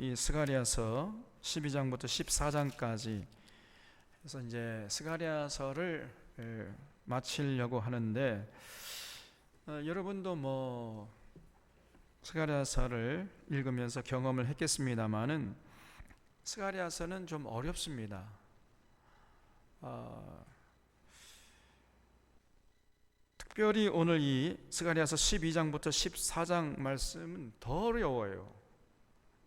이 스가랴서 12장부터 14장까지 해서 이제 스가랴서를 마치려고 하는데, 여러분도 뭐 스가랴서를 읽으면서 경험을 했겠습니다만은 스가랴서는 좀 어렵습니다. 특별히 오늘 이 스가랴서 12장부터 14장 말씀은 더 어려워요.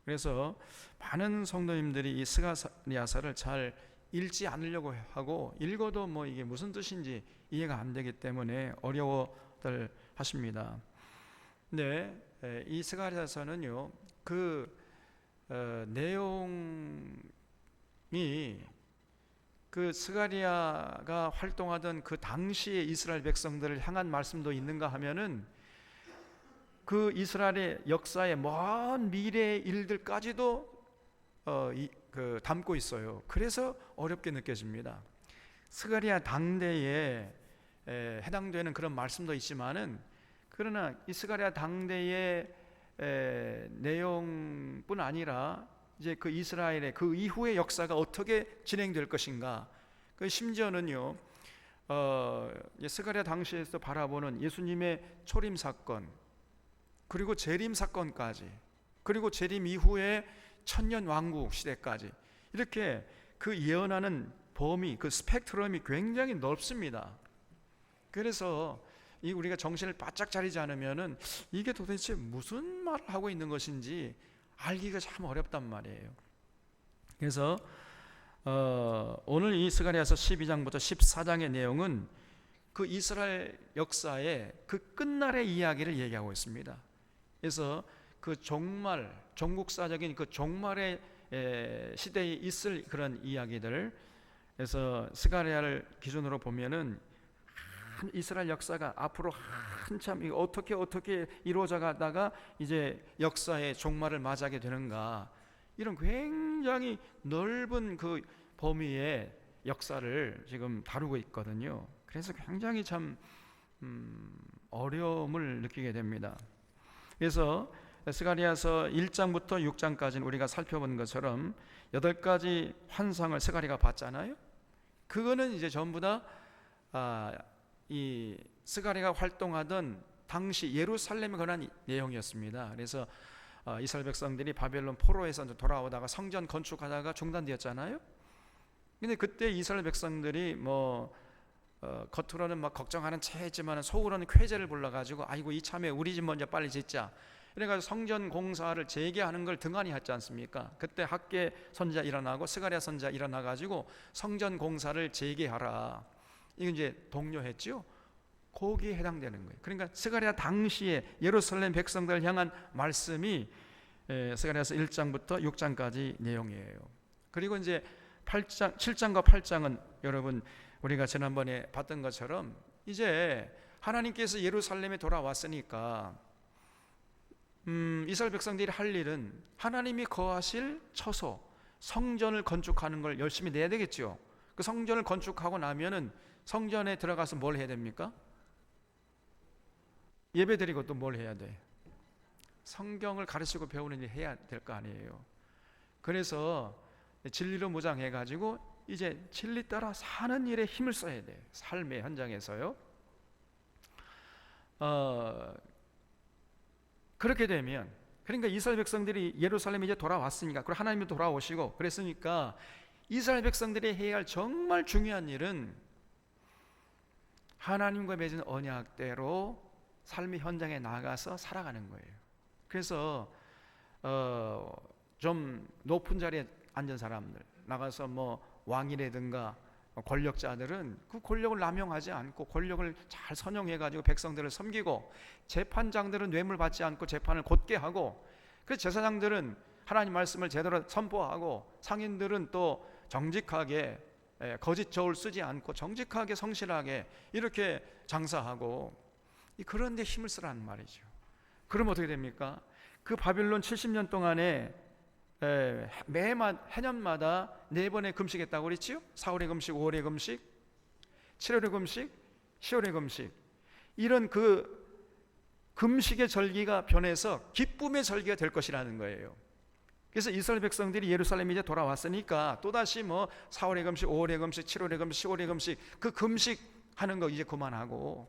그래서 많은 성도님들이 이 스가랴서를 잘 읽지 않으려고 하고, 읽어도 뭐 이게 무슨 뜻인지 이해가 안 되기 때문에 어려워들 하십니다. 근데 이 스가랴서는요, 그 내용이 그 스가랴가 활동하던 그 당시의 이스라엘 백성들을 향한 말씀도 있는가 하면은 그 이스라엘의 역사의 먼 미래의 일들까지도 담고 있어요. 그래서 어렵게 느껴집니다. 스가랴 당대에 해당되는 그런 말씀도 있지만은, 그러나 이 스가랴 당대의 내용뿐 아니라 이제 그 이스라엘의 그 이후의 역사가 어떻게 진행될 것인가, 그 심지어는요 스가랴 당시에서 바라보는 예수님의 초림 사건, 그리고 재림 사건까지, 그리고 재림 이후의 천년 왕국 시대까지, 이렇게 그 예언하는 범위, 그 스펙트럼이 굉장히 넓습니다. 그래서 우리가 정신을 바짝 차리지 않으면은 이게 도대체 무슨 말을 하고 있는 것인지 알기가 참 어렵단 말이에요. 그래서 오늘 이 스가랴서 12장부터 14장의 내용은 그 이스라엘 역사의 그 끝날의 이야기를 얘기하고 있습니다. 그래서 그 종말, 종국사적인 그 종말의 시대에 있을 그런 이야기들, 그래서 스가랴를 기준으로 보면은 이스라엘 역사가 앞으로 한참 어떻게 이루어져 가다가 이제 역사의 종말을 맞이하게 되는가, 이런 굉장히 넓은 그 범위의 역사를 지금 다루고 있거든요. 그래서 굉장히 참 어려움을 느끼게 됩니다. 그래서 스가랴서 1장부터 6장까지는 우리가 살펴본 것처럼 8가지 환상을 스가랴가 봤잖아요. 그거는 이제 전부 다 이 스가랴가 활동하던 당시 예루살렘에 관한 내용이었습니다. 그래서 이스라엘 백성들이 바벨론 포로에서 돌아오다가 성전 건축하다가 중단되었잖아요. 근데 그때 이스라엘 백성들이 겉으로는 막 걱정하는 체 했지만 속으로는 쾌재를 불러가지고, 아이고 이참에 우리 집 먼저 빨리 짓자, 그래가지고 성전 공사를 재개하는 걸 등한히 했지 않습니까? 그때 학개 선지자 일어나고 스가랴 선지자 일어나가지고 성전 공사를 재개하라, 이거 이제 독려했죠. 거기에 해당되는 거예요. 그러니까 스가랴 당시에 예루살렘 백성들을 향한 말씀이 스가랴서 1장부터 6장까지 내용이에요. 그리고 이제 7장과 8장은 여러분 우리가 지난번에 봤던 것처럼 이제 하나님께서 예루살렘에 돌아왔으니까 이스라엘 백성들이 할 일은 하나님이 거하실 처소, 성전을 건축하는 걸 열심히 내야 되겠죠. 그 성전을 건축하고 나면은 성전에 들어가서 뭘 해야 됩니까? 예배 드리고 또 뭘 해야 돼? 성경을 가르치고 배우는 일 해야 될 거 아니에요. 그래서 진리로 무장해가지고 이제 진리 따라 사는 일에 힘을 써야 돼. 삶의 현장에서요. 그렇게 되면, 그러니까 이스라엘 백성들이 예루살렘에 이제 돌아왔으니까, 그리고 하나님이 돌아오시고 그랬으니까 이스라엘 백성들이 해야 할 정말 중요한 일은 하나님과 맺은 언약대로 삶의 현장에 나가서 살아가는 거예요. 그래서 좀 높은 자리에 앉은 사람들, 나가서 왕이라든가 권력자들은 그 권력을 남용하지 않고 권력을 잘 선용해가지고 백성들을 섬기고, 재판장들은 뇌물 받지 않고 재판을 곧게 하고, 그 제사장들은 하나님 말씀을 제대로 선포하고, 상인들은 또 정직하게 거짓 저울 쓰지 않고 정직하게 성실하게 이렇게 장사하고, 그런 데 힘을 쓰라는 말이죠. 그럼 어떻게 됩니까? 그 바빌론 70년 동안에 해년마다 4번의 금식했다고 그랬지요? 4월의 금식, 5월의 금식, 7월의 금식, 10월의 금식, 이런 그 금식의 절기가 변해서 기쁨의 절기가 될 것이라는 거예요. 그래서 이스라엘 백성들이 예루살렘에 이제 돌아왔으니까 또다시 뭐 4월의 금식, 5월의 금식, 7월의 금식, 10월의 금식, 그 금식 하는 거 이제 그만하고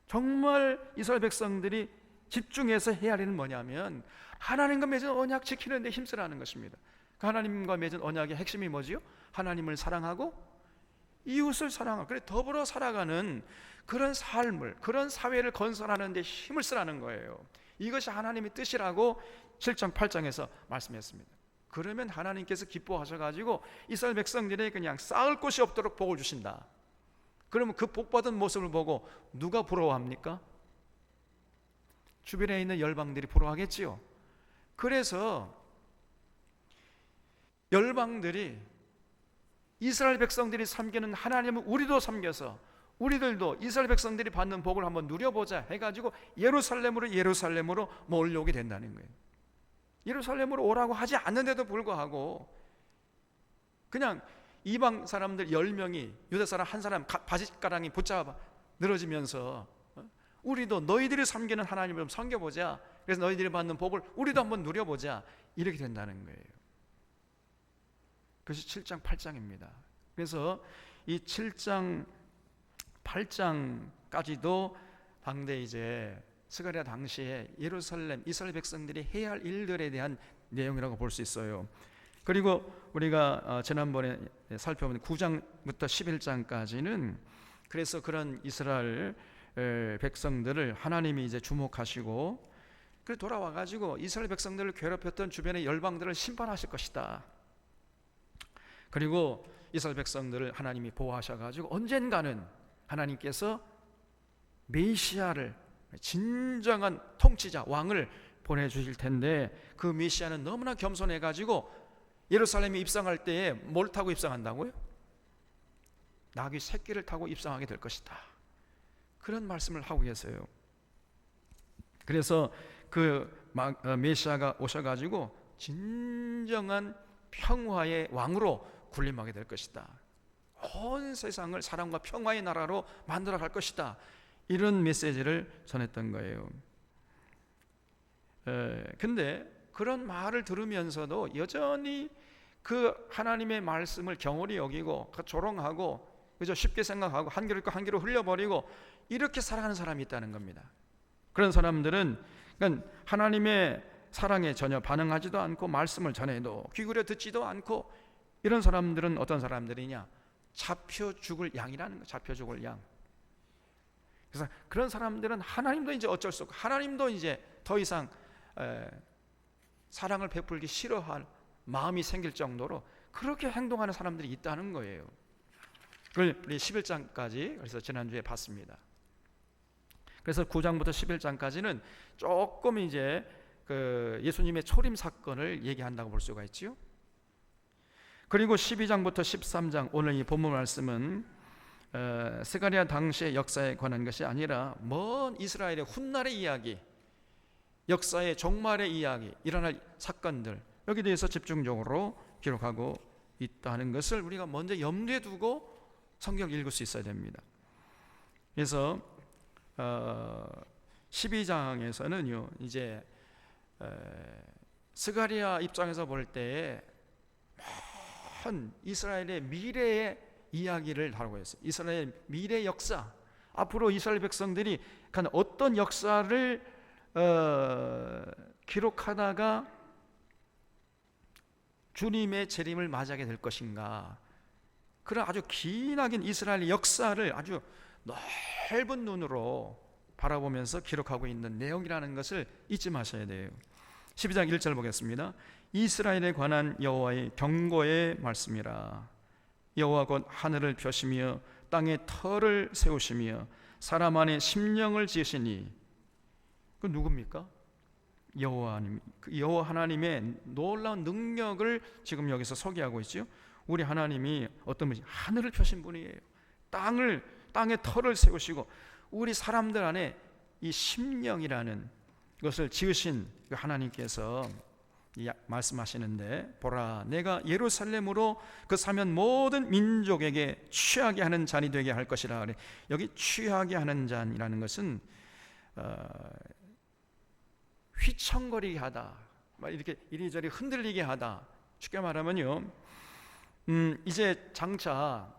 정말 이스라엘 백성들이 집중해서 해야 할 일은 뭐냐면 하나님과 맺은 언약 지키는 데 힘쓰라는 것입니다. 그 하나님과 맺은 언약의 핵심이 뭐지요? 하나님을 사랑하고 이웃을 사랑하고, 그래 더불어 살아가는 그런 삶을, 그런 사회를 건설하는 데 힘을 쓰라는 거예요. 이것이 하나님의 뜻이라고 7장 8장에서 말씀했습니다. 그러면 하나님께서 기뻐하셔가지고 이스라엘 백성들이 그냥 쌓을 곳이 없도록 복을 주신다. 그러면 그 복받은 모습을 보고 누가 부러워합니까? 주변에 있는 열방들이 부러워하겠지요. 그래서 열방들이 이스라엘 백성들이 섬기는 하나님을 우리도 섬겨서 우리들도 이스라엘 백성들이 받는 복을 한번 누려보자 해가지고 예루살렘으로 몰려오게 된다는 거예요. 예루살렘으로 오라고 하지 않는데도 불구하고 그냥 이방 사람들 10명이 유다 사람 한 사람 바짓가랑이 붙잡아 늘어지면서 우리도 너희들이 섬기는 하나님을 좀 섬겨보자, 그래서 너희들이 받는 복을 우리도 한번 누려보자, 이렇게 된다는 거예요. 그것이 7장 8장입니다 그래서 이 7장 8장까지도 당대 이제 스가랴 당시에 예루살렘 이스라엘 백성들이 해야 할 일들에 대한 내용이라고 볼 수 있어요. 그리고 우리가 지난번에 살펴본 9장부터 11장까지는 그래서 그런 이스라엘 백성들을 하나님이 이제 주목하시고 그 돌아와 가지고 이스라엘 백성들을 괴롭혔던 주변의 열방들을 심판하실 것이다. 그리고 이스라엘 백성들을 하나님이 보호하셔 가지고 언젠가는 하나님께서 메시아를, 진정한 통치자 왕을 보내주실 텐데 그 메시아는 너무나 겸손해 가지고 예루살렘에 입성할 때에 뭘 타고 입성한다고요? 나귀 새끼를 타고 입성하게 될 것이다. 그런 말씀을 하고 계세요. 그래서 그 메시아가 오셔가지고 진정한 평화의 왕으로 군림하게 될 것이다. 온 세상을 사랑과 평화의 나라로 만들어 갈 것이다. 이런 메시지를 전했던 거예요. 근데 그런 말을 들으면서도 여전히 그 하나님의 말씀을 경홀히 여기고 조롱하고 그저 쉽게 생각하고 한 귀로 있고 한 귀로 흘려버리고 이렇게 살아가는 사람이 있다는 겁니다. 그런 사람들은 그러니까 하나님의 사랑에 전혀 반응하지도 않고 말씀을 전해도 귀 기울여 듣지도 않고, 이런 사람들은 어떤 사람들이냐? 잡혀 죽을 양이라는 거예요. 잡혀 죽을 양. 그래서 그런 사람들은 하나님도 이제 어쩔 수 없고 하나님도 이제 더 이상 사랑을 베풀기 싫어할 마음이 생길 정도로 그렇게 행동하는 사람들이 있다는 거예요. 그걸 우리 11장까지 그래서 지난주에 봤습니다. 그래서 9장부터 11장까지는 조금 이제 그 예수님의 초림 사건을 얘기한다고 볼 수가 있지요. 그리고 12장부터 13장 오늘 이 본문 말씀은 스가랴 당시의 역사에 관한 것이 아니라 먼 이스라엘의 훗날의 이야기, 역사의 종말의 이야기, 일어날 사건들, 여기에 대해서 집중적으로 기록하고 있다는 것을 우리가 먼저 염두에 두고 성경을 읽을 수 있어야 됩니다. 그래서 12장에서는요 이제 스가랴 입장에서 볼 때에 먼 이스라엘의 미래의 이야기를 다루고 있어요. 이스라엘의 미래 역사, 앞으로 이스라엘 백성들이 어떤 역사를 기록하다가 주님의 재림을 맞이하게 될 것인가, 그런 아주 기나긴 이스라엘의 역사를 아주 넓은 눈으로 바라보면서 기록하고 있는 내용이라는 것을 잊지 마셔야 돼요. 12장 1절 보겠습니다. 이스라엘에 관한 여호와의 경고의 말씀이라. 여호와 곧 하늘을 펴시며 땅에 터를 세우시며 사람 안에 심령을 지으시니, 그 누굽니까? 여호와 하나님의 놀라운 능력을 지금 여기서 소개하고 있죠. 우리 하나님이 어떤 분이 하늘을 펴신 분이에요. 땅에 터를 세우시고 우리 사람들 안에 이 심령이라는 것을 지으신 그 하나님께서 말씀하시는데, 보라 내가 예루살렘으로 그 사면 모든 민족에게 취하게 하는 잔이 되게 할 것이라. 여기 취하게 하는 잔이라는 것은 휘청거리게 하다, 막 이렇게 이리저리 흔들리게 하다. 쉽게 말하면요, 이제 장차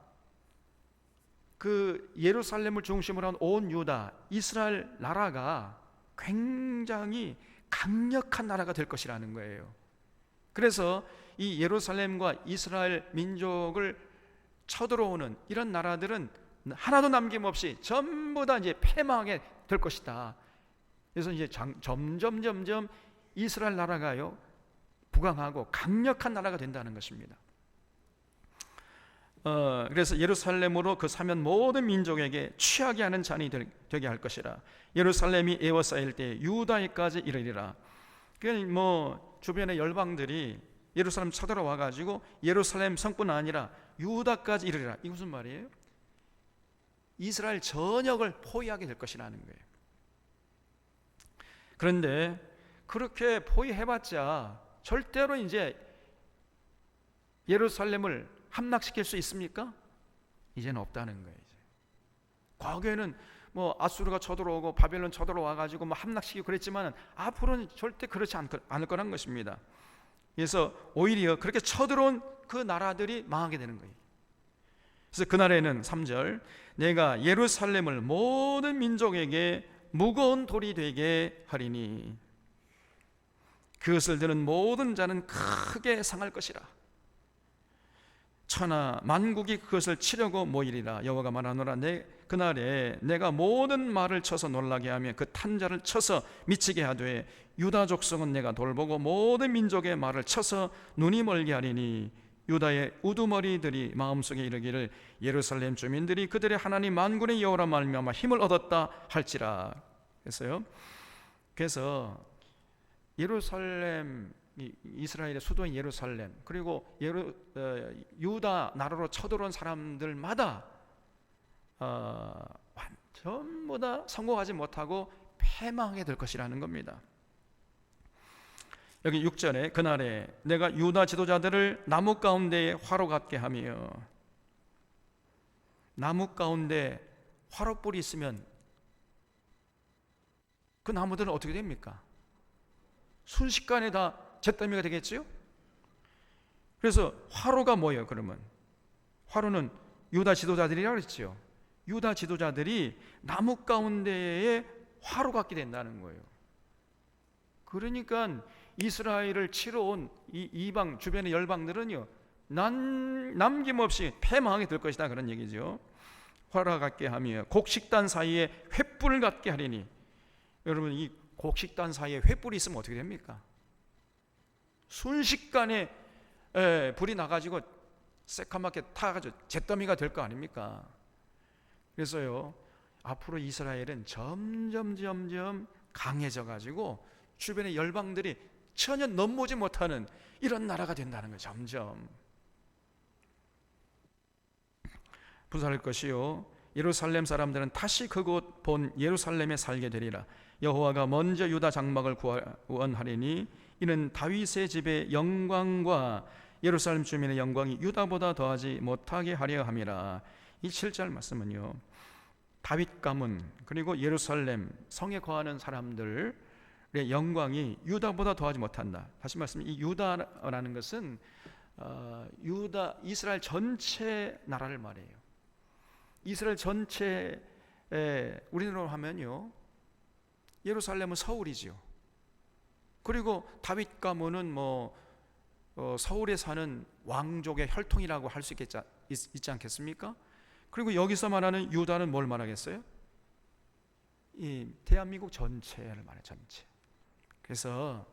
그 예루살렘을 중심으로 한 온 유다, 이스라엘 나라가 굉장히 강력한 나라가 될 것이라는 거예요. 그래서 이 예루살렘과 이스라엘 민족을 쳐들어오는 이런 나라들은 하나도 남김없이 전부 다 이제 패망하게 될 것이다. 그래서 이제 점점 이스라엘 나라가요 부강하고 강력한 나라가 된다는 것입니다. 그래서 예루살렘으로 그 사면 모든 민족에게 취하게 하는 잔이 되게 할 것이라. 예루살렘이 에워싸일 때 유다에까지 이르리라. 그러니까 뭐 주변의 열방들이 예루살렘 쳐들어와 가지고 예루살렘 성뿐 아니라 유다까지 이르리라. 이게 무슨 말이에요? 이스라엘 전역을 포위하게 될 것이라는 거예요. 그런데 그렇게 포위해봤자 절대로 이제 예루살렘을 함락시킬 수 있습니까? 이제는 없다는 거예요. 이제. 과거에는 뭐 아수르가 쳐들어오고 바벨론 쳐들어와 가지고 뭐 함락시키고 그랬지만 앞으로는 절대 그렇지 않을 거란 것입니다. 그래서 오히려 그렇게 쳐들어온 그 나라들이 망하게 되는 거예요. 그래서 그날에는 3절, 내가 예루살렘을 모든 민족에게 무거운 돌이 되게 하리니 그것을 드는 모든 자는 크게 상할 것이라. 천하 만국이 그것을 치려고 모이리라. 여호와가 말하노라. 그날에 내가 모든 말을 쳐서 놀라게 하며 그 탄자를 쳐서 미치게 하되 유다 족속은 내가 돌보고 모든 민족의 말을 쳐서 눈이 멀게 하리니 유다의 우두머리들이 마음속에 이르기를 예루살렘 주민들이 그들의 하나님 만군의 여호와라 말미암아 힘을 얻었다 할지라. 그래서 예루살렘, 이스라엘의 수도인 예루살렘, 그리고 유다 나라로 쳐들어온 사람들마다 전부 다 성공하지 못하고 패망하게 될 것이라는 겁니다. 여기 6절에 그날에 내가 유다 지도자들을 나무 가운데에 화로 같게 하며, 나무 가운데 화로불이 있으면 그 나무들은 어떻게 됩니까? 순식간에 다 잿더미가 되겠지요? 그래서 화로가 뭐예요? 그러면 화로는 유다 지도자들이라고 그랬죠. 유다 지도자들이 나무 가운데에 화로 같게 된다는 거예요. 그러니까 이스라엘을 치러 온 이 이방 주변의 열방들은요 남김없이 패망하게 될 것이다, 그런 얘기죠. 화로 같게 하며 곡식단 사이에 횃불 같게 하리니. 여러분, 이 곡식단 사이에 횃불이 있으면 어떻게 됩니까? 순식간에 불이 나가지고 새카맣게 타가지고 잿더미가 될 거 아닙니까? 그래서요 앞으로 이스라엘은 점점 강해져 가지고 주변의 열방들이 전혀 넘보지 못하는 이런 나라가 된다는 거예요. 점점 부살할 것이요 예루살렘 사람들은 다시 그곳 본 예루살렘에 살게 되리라. 여호와가 먼저 유다 장막을 구원하리니 이는 다윗의 집의 영광과 예루살렘 주민의 영광이 유다보다 더하지 못하게 하려 함이라. 이 7절 말씀은요 다윗 가문 그리고 예루살렘 성에 거하는 사람들의 영광이 유다보다 더하지 못한다. 다시 말씀, 이 유다라는 것은 유다 이스라엘 전체 나라를 말해요. 이스라엘 전체에 우리나라로 하면요 예루살렘은 서울이죠. 그리고 다윗 가문은 서울에 사는 왕족의 혈통이라고 할 수 있지 않겠습니까? 그리고 여기서 말하는 유다는 뭘 말하겠어요? 이 대한민국 전체를 말해요. 전체. 그래서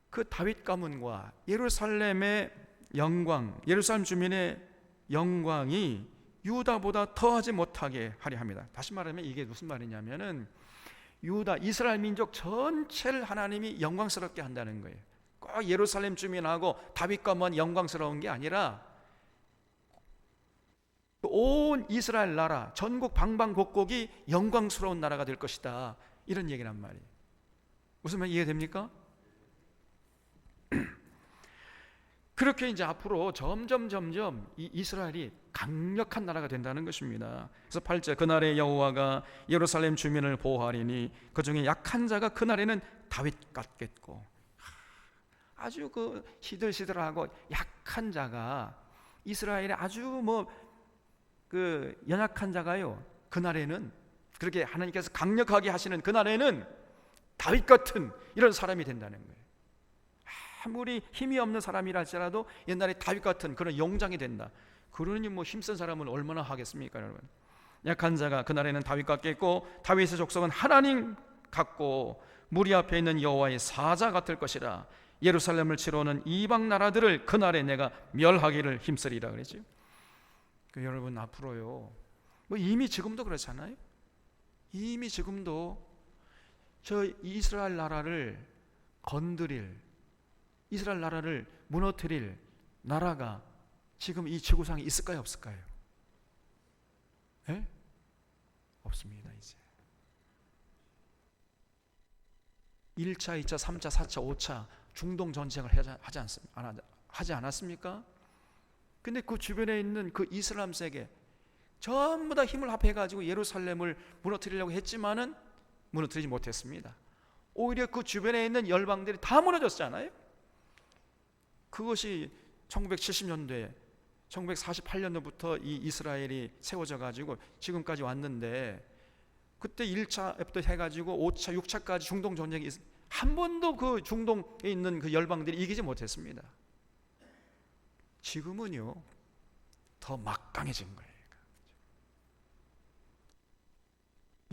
그 다윗 가문과 예루살렘의 영광, 예루살렘 주민의 영광이 유다보다 더하지 못하게 하려 합니다. 다시 말하면 이게 무슨 말이냐면은 유다, 이스라엘 민족 전체를 하나님이 영광스럽게 한다는 거예요. 꼭 예루살렘 주민하고 다윗 가문 영광스러운 게 아니라 온 이스라엘 나라, 전국 방방곡곡이 영광스러운 나라가 될 것이다, 이런 얘기란 말이에요. 무슨 말 이해됩니까? 그렇게 이제 앞으로 점점 이 이스라엘이 강력한 나라가 된다는 것입니다. 그래서 8절 그날에 여호와가 예루살렘 주민을 보호하리니 그 중에 약한 자가 그날에는 다윗 같겠고. 아주 그 시들시들하고 약한 자가, 이스라엘의 아주 그 연약한 자가요, 그날에는, 그렇게 하나님께서 강력하게 하시는 그날에는 다윗 같은 이런 사람이 된다는 거예요. 아무리 힘이 없는 사람이라 할지라도 옛날에 다윗 같은 그런 용장이 된다. 그러니 힘센 사람은 얼마나 하겠습니까, 여러분? 약한 자가 그날에는 다윗 같겠고, 다윗의 족속은 하나님 같고 무리 앞에 있는 여호와의 사자 같을 것이라. 예루살렘을 치러 오는 이방 나라들을 그날에 내가 멸하기를 힘쓰리라 그러죠. 여러분, 앞으로요, 이미 지금도 그렇잖아요. 이미 지금도 저 이스라엘 나라를 건드릴, 이스라엘 나라를 무너뜨릴 나라가 지금 이 지구상에 있을까요, 없을까요? 네? 없습니다. 이제 1차, 2차, 3차, 4차, 5차 중동 전쟁을 하지 않았습니까? 근데 그 주변에 있는 그 이슬람 세계 전부 다 힘을 합해가지고 예루살렘을 무너뜨리려고 했지만은 무너뜨리지 못했습니다. 오히려 그 주변에 있는 열방들이 다 무너졌잖아요. 그것이 1970년대 1948년도부터 이 이스라엘이 세워져 가지고 지금까지 왔는데, 그때 1차부터 해가지고 5차, 6차까지 중동 전쟁이 한 번도 그 중동에 있는 그 열방들이 이기지 못했습니다. 지금은요 더 막강해진 거예요.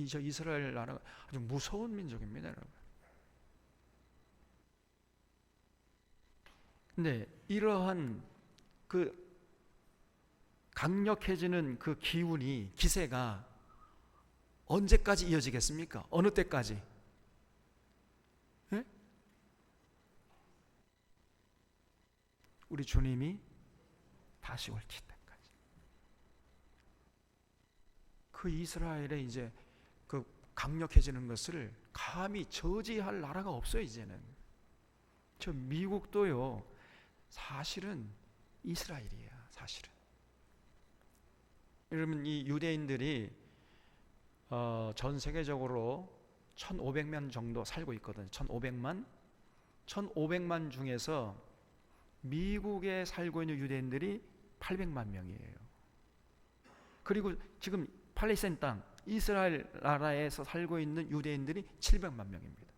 저 이스라엘 나라가 아주 무서운 민족입니다, 여러분. 근데 이러한 그 강력해지는 그 기운이, 기세가 언제까지 이어지겠습니까? 어느 때까지? 네? 우리 주님이 다시 올 때까지. 그 이스라엘의 이제 그 강력해지는 것을 감히 저지할 나라가 없어요. 이제는 저 미국도요 사실은 이스라엘이에요. 사실은. 여러분, 이 유대인들이 전 세계적으로 1,500만 정도 살고 있거든요. 1,500만 중에서 미국에 살고 있는 유대인들이 800만 명이에요. 그리고 지금 팔레스타인 땅, 이스라엘 나라에서 살고 있는 유대인들이 700만 명입니다.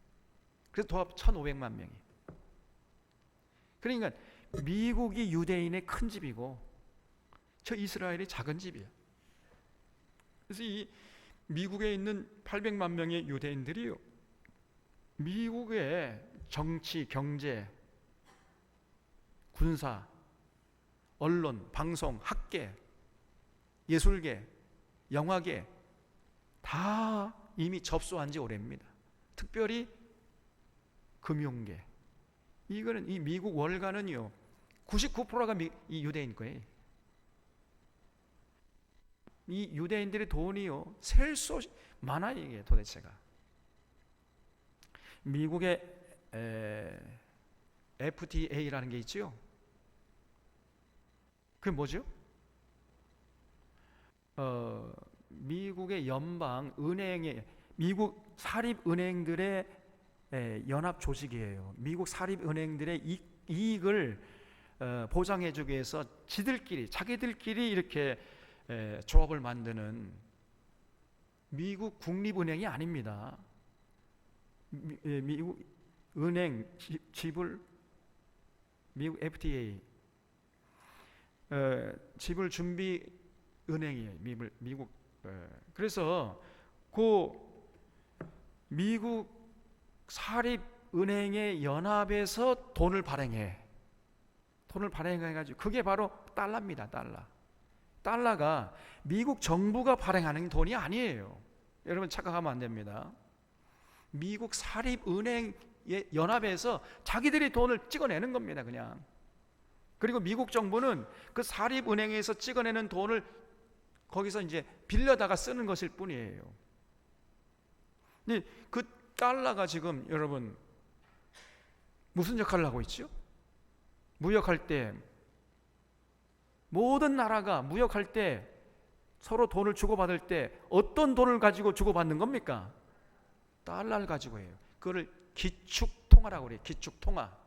그래서 도합 1,500만 명이. 그러니까 미국이 유대인의 큰 집이고 저 이스라엘이 작은 집이에요. 그래서 이 미국에 있는 800만 명의 유대인들이요, 미국의 정치, 경제, 군사, 언론, 방송, 학계, 예술계, 영화계 다 이미 접수한 지 오래입니다. 특별히 금융계. 이거는 이 미국 월가는요 99%가 이 유대인 거예요. 이 유대인들의 돈이요 셀 수 없이 많아요. 이게 도대체가. 미국의 FTA라는 게 있죠. 그게 뭐죠? 미국의 연방 은행의, 미국 사립 은행들의 연합 조직이에요. 미국 사립 은행들의 이익을 보장해 주기 위해서 자기들끼리 이렇게 조합을 만드는 미국 국립은행이 아닙니다. 미국 은행 지불, 미국 FTA 지불 준비 은행이에요. 미국. 그래서 그 미국 사립 은행의 연합에서 돈을 발행해가지고 그게 바로 달러입니다. 달러가 미국 정부가 발행하는 돈이 아니에요. 여러분 착각하면 안 됩니다. 미국 사립은행의 연합에서 자기들이 돈을 찍어내는 겁니다. 그냥. 그리고 미국 정부는 그 사립은행에서 찍어내는 돈을 거기서 이제 빌려다가 쓰는 것일 뿐이에요. 근데 그 달러가 지금 여러분 무슨 역할을 하고 있죠? 무역할 때, 모든 나라가 무역할 때 서로 돈을 주고받을 때 어떤 돈을 가지고 주고받는 겁니까? 달러를 가지고 해요. 그거를 기축통화라고 그래요. 기축통화.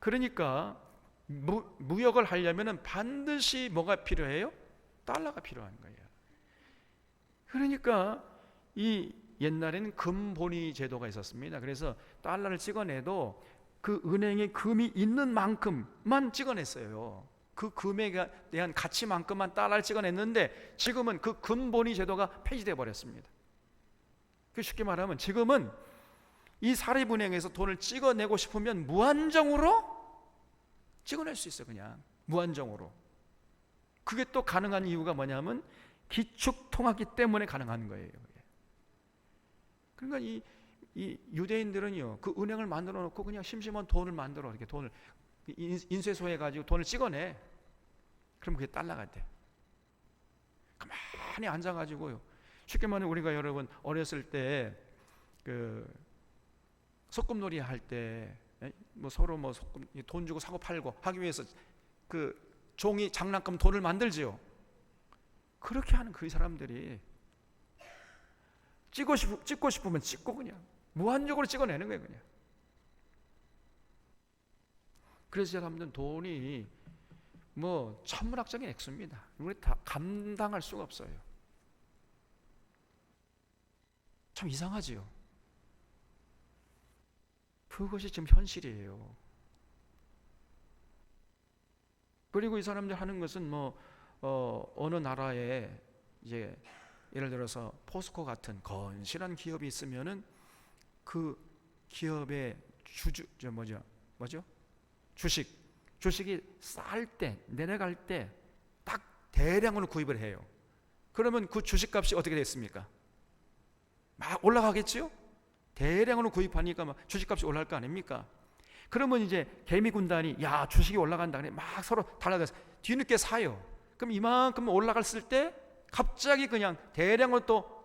그러니까 무역을 하려면 반드시 뭐가 필요해요? 달러가 필요한 거예요. 그러니까 이 옛날에는 금본위 제도가 있었습니다. 그래서 달러를 찍어내도 그 은행에 금이 있는 만큼만 찍어냈어요. 그 금에 대한 가치만큼만 달러를 찍어냈는데 지금은 그 금본위 제도가 폐지되어 버렸습니다. 쉽게 말하면 지금은 이 사립은행에서 돈을 찍어내고 싶으면 무한정으로 찍어낼 수 있어요. 그냥 무한정으로. 그게 또 가능한 이유가 뭐냐면 기축통화기 때문에 가능한 거예요. 그러니까 이 유대인들은요, 그 은행을 만들어 놓고 그냥 심심한 돈을 만들어 이렇게 돈을 인쇄소에 가지고 돈을 찍어내. 그럼 그게 달러가 돼. 가만히 앉아가지고요. 쉽게 말하면 우리가 여러분 어렸을 때 그 소꿉놀이 할 때 뭐 서로 뭐 소꿉 돈 주고 사고 팔고 하기 위해서 그 종이 장난감 돈을 만들지요. 그렇게 하는 그 사람들이 찍고 싶으면 찍고 그냥 무한적으로 찍어내는 거예요. 그냥. 그래서 사람들은 돈이 뭐 천문학적인 액수입니다. 우리 다 감당할 수가 없어요. 참 이상하지요. 그것이 지금 현실이에요. 그리고 이 사람들 하는 것은 뭐 어느 나라에 이제 예를 들어서 포스코 같은 건실한 기업이 있으면은 그 기업의 주식이 쌀 때, 내려갈 때 딱 대량으로 구입을 해요. 그러면 그 주식값이 어떻게 됐습니까? 막 올라가겠죠? 대량으로 구입하니까 막 주식값이 올라갈 거 아닙니까? 그러면 이제 개미 군단이 야 주식이 올라간다 그래 막 서로 달라가서 뒤늦게 사요. 그럼 이만큼 올라갔을 때 갑자기 그냥 대량으로 또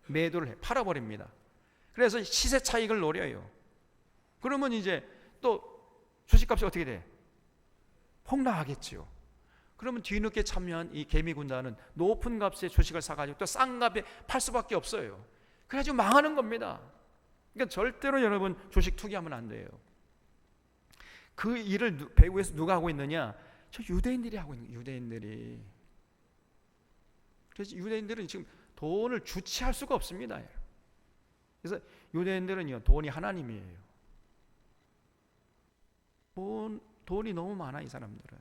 매도를 해 팔아버립니다. 그래서 시세 차익을 노려요. 그러면 이제 또 주식값이 어떻게 돼? 폭락하겠죠. 그러면 뒤늦게 참여한 이 개미 군단은 높은 값의 주식을 사가지고 또 싼 값에 팔 수밖에 없어요. 그래가지고 망하는 겁니다. 그러니까 절대로 여러분 주식 투기하면 안 돼요. 그 일을 배후에서 누가 하고 있느냐? 저 유대인들이 하고 있는 거예요. 유대인들이. 그래서 유대인들은 지금 돈을 주체할 수가 없습니다. 그래서 유대인들은요 돈이 하나님이에요. 돈이 너무 많아 이 사람들은.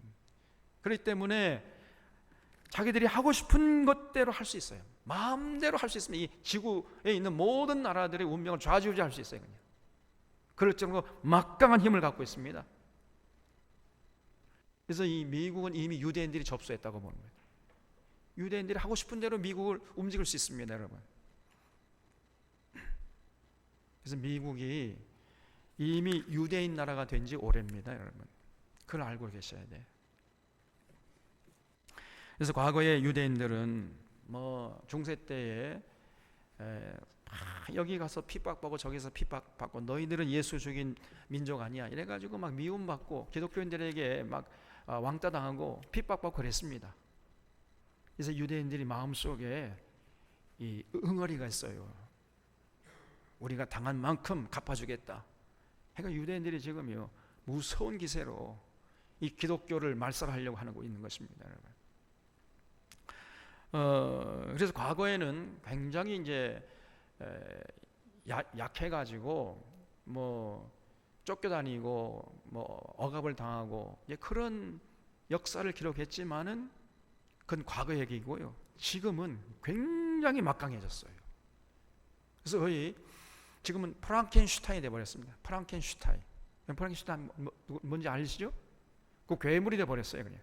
그렇기 때문에 자기들이 하고 싶은 것대로 할 수 있어요. 마음대로 할 수 있으면 이 지구에 있는 모든 나라들의 운명을 좌지우지할 수 있어요. 그냥. 그럴 정도로 막강한 힘을 갖고 있습니다. 그래서 이 미국은 이미 유대인들이 접수했다고 보는 거예요. 유대인들이 하고 싶은 대로 미국을 움직일 수 있습니다, 여러분. 그래서 미국이 이미 유대인 나라가 된 지 오래입니다, 여러분. 그걸 알고 계셔야 돼요. 그래서 과거에 유대인들은 뭐 중세 때에 여기 가서 핍박받고 저기서 핍박받고 너희들은 예수 죽인 민족 아니야 이래가지고 막 미움받고 기독교인들에게 막 왕따 당하고 핍박받고 그랬습니다. 그래서 유대인들이 마음속에 이 응어리가 있어요. 우리가 당한 만큼 갚아주겠다. 그러니까 유대인들이 지금요 무서운 기세로 이 기독교를 말살하려고 하고 있는 것입니다, 여러분. 그래서 과거에는 굉장히 이제 약해가지고 뭐 쫓겨다니고 뭐 억압을 당하고 그런 역사를 기록했지만은 그건 과거 얘기고요. 지금은 굉장히 막강해졌어요. 그래서 거의 지금은 프랑켄슈타인이 돼버렸습니다. 프랑켄슈타인 뭔지 아시죠? 그 괴물이 돼버렸어요. 그냥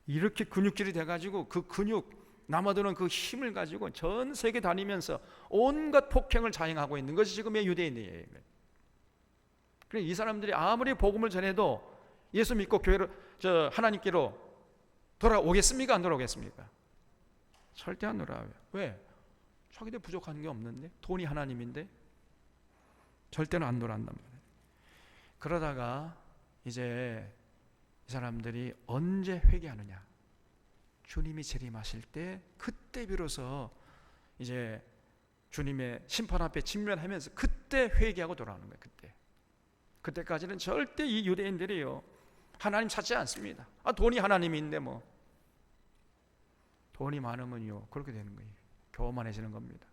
이렇게 근육질이 돼가지고 그 근육 남아도는 그 힘을 가지고 전 세계 다니면서 온갖 폭행을 자행하고 있는 것이 지금의 유대인이에요. 그래서 이 사람들이 아무리 복음을 전해도 예수 믿고 교회로 하나님께로 돌아오겠습니까? 안 돌아오겠습니까? 절대 안 돌아와요. 왜? 자기들 부족한 게 없는데 돈이 하나님인데 절대로 안 돌아온단 말이에요. 그러다가 이제 이 사람들이 언제 회개하느냐? 주님이 재림하실 때 그때 비로소 이제 주님의 심판 앞에 직면하면서 그때 회개하고 돌아오는 거예요. 그때. 그때까지는 절대 이 유대인들이요 하나님 찾지 않습니다. 돈이 하나님인데 뭐 돈이 많으면요 그렇게 되는 거예요. 교만해지는 겁니다.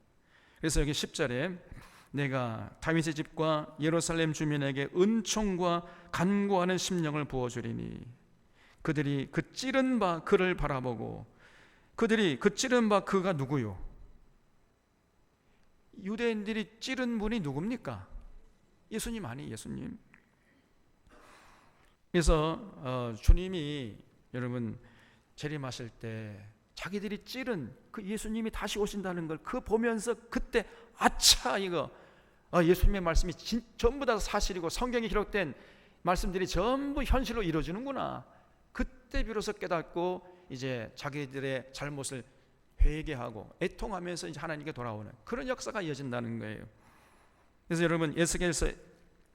그래서 여기 10절에 내가 다윗의 집과 예루살렘 주민에게 은총과 간구하는 심령을 부어주리니 그들이 그 찌른 바 그를 바라보고 그들이 그 찌른 바 그가 누구요? 유대인들이 찌른 분이 누굽니까? 예수님 아니에요. 예수님. 그래서 주님이 여러분 재림하실 때 자기들이 찌른 그 예수님이 다시 오신다는 걸 그 보면서 그때 아차 이거 예수님의 말씀이 전부 다 사실이고 성경에 기록된 말씀들이 전부 현실로 이루어지는구나. 그때 비로소 깨닫고 이제 자기들의 잘못을 회개하고 애통하면서 이제 하나님께 돌아오는 그런 역사가 이어진다는 거예요. 그래서 여러분 에스겔서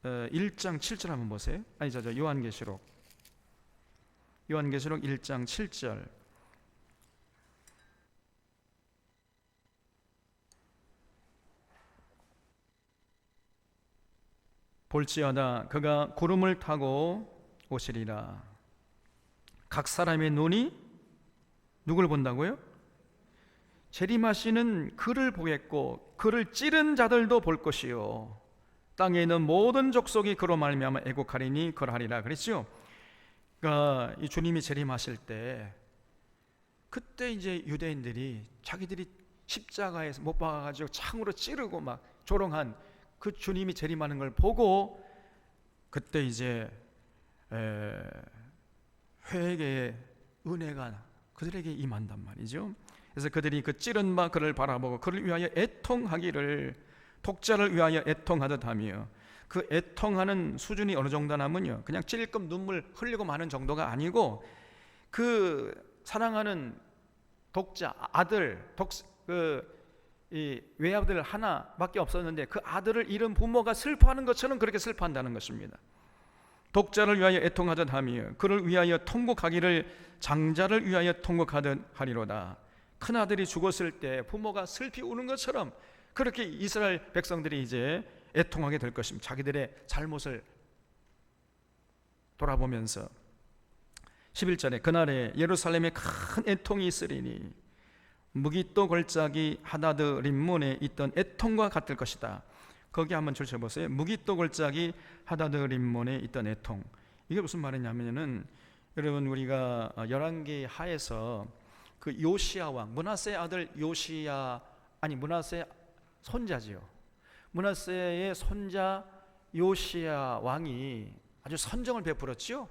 1장 7절 한번 보세요. 요한계시록 1장 7절. 볼지어다 그가 구름을 타고 오시리라. 각 사람의 눈이 누굴 본다고요? 재림하시는 그를 보겠고 그를 찌른 자들도 볼 것이요 땅에 있는 모든 족속이 그로 말미암아 애곡하리니 그러하리라 그랬죠. 그러니까 이 주님이 재림하실 때 그때 이제 유대인들이 자기들이 십자가에서 못 박아가지고 창으로 찌르고 막 조롱한 그 주님이 재림하는 걸 보고 그때 이제 회개의 은혜가 그들에게 임한단 말이죠. 그래서 그들이 그 찌른 바 그를 바라보고 그를 위하여 애통하기를 독자를 위하여 애통하듯 하며 그 애통하는 수준이 어느 정도냐면요 그냥 찔끔 눈물 흘리고 마는 정도가 아니고 그 사랑하는 독자 아들 이 외아들 하나밖에 없었는데 그 아들을 잃은 부모가 슬퍼하는 것처럼 그렇게 슬퍼한다는 것입니다. 독자를 위하여 애통하듯 하며 그를 위하여 통곡하기를 장자를 위하여 통곡하듯 하리로다. 큰아들이 죽었을 때 부모가 슬피 우는 것처럼 그렇게 이스라엘 백성들이 이제 애통하게 될 것입니다. 자기들의 잘못을 돌아보면서 11절에 그날에 예루살렘에 큰 애통이 있으리니 무기또 골짜기 하다드 림몬에 있던 애통과 같을 것이다. 거기 한번 줄쳐보세요. 무기또 골짜기 하다드 림몬에 있던 애통. 이게 무슨 말이냐면은 여러분 우리가 열왕기 하에서 그 요시야 왕 므낫세 아들 요시야 므낫세 손자지요. 므낫세의 손자 요시야 왕이 아주 선정을 베풀었지요.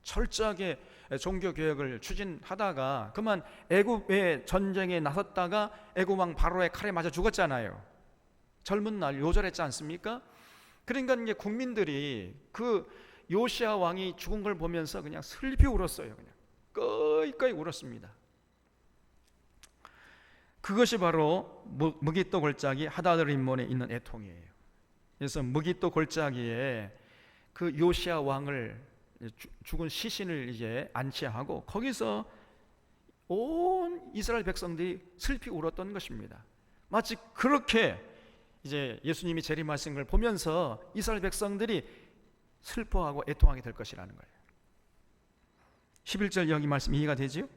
철저하게 종교 개혁을 추진하다가 그만 애굽의 전쟁에 나섰다가 애굽 왕 바로의 칼에 맞아 죽었잖아요. 젊은 날 요절했지 않습니까? 그러니까 이제 국민들이 그 요시야 왕이 죽은 걸 보면서 그냥 슬피 울었어요. 그냥 꺼이꺼이 울었습니다. 그것이 바로 무기또 골짜기 하다드 림몬에 있는 애통이에요. 그래서 무기또 골짜기에 그 요시야 왕을 죽은 시신을 이제 안치하고 거기서 온 이스라엘 백성들이 슬피 울었던 것입니다. 마치 그렇게 이제 예수님이 재림하신 걸 보면서 이스라엘 백성들이 슬퍼하고 애통하게 될 것이라는 거예요. 11절 여기 말씀 이해가 되지요?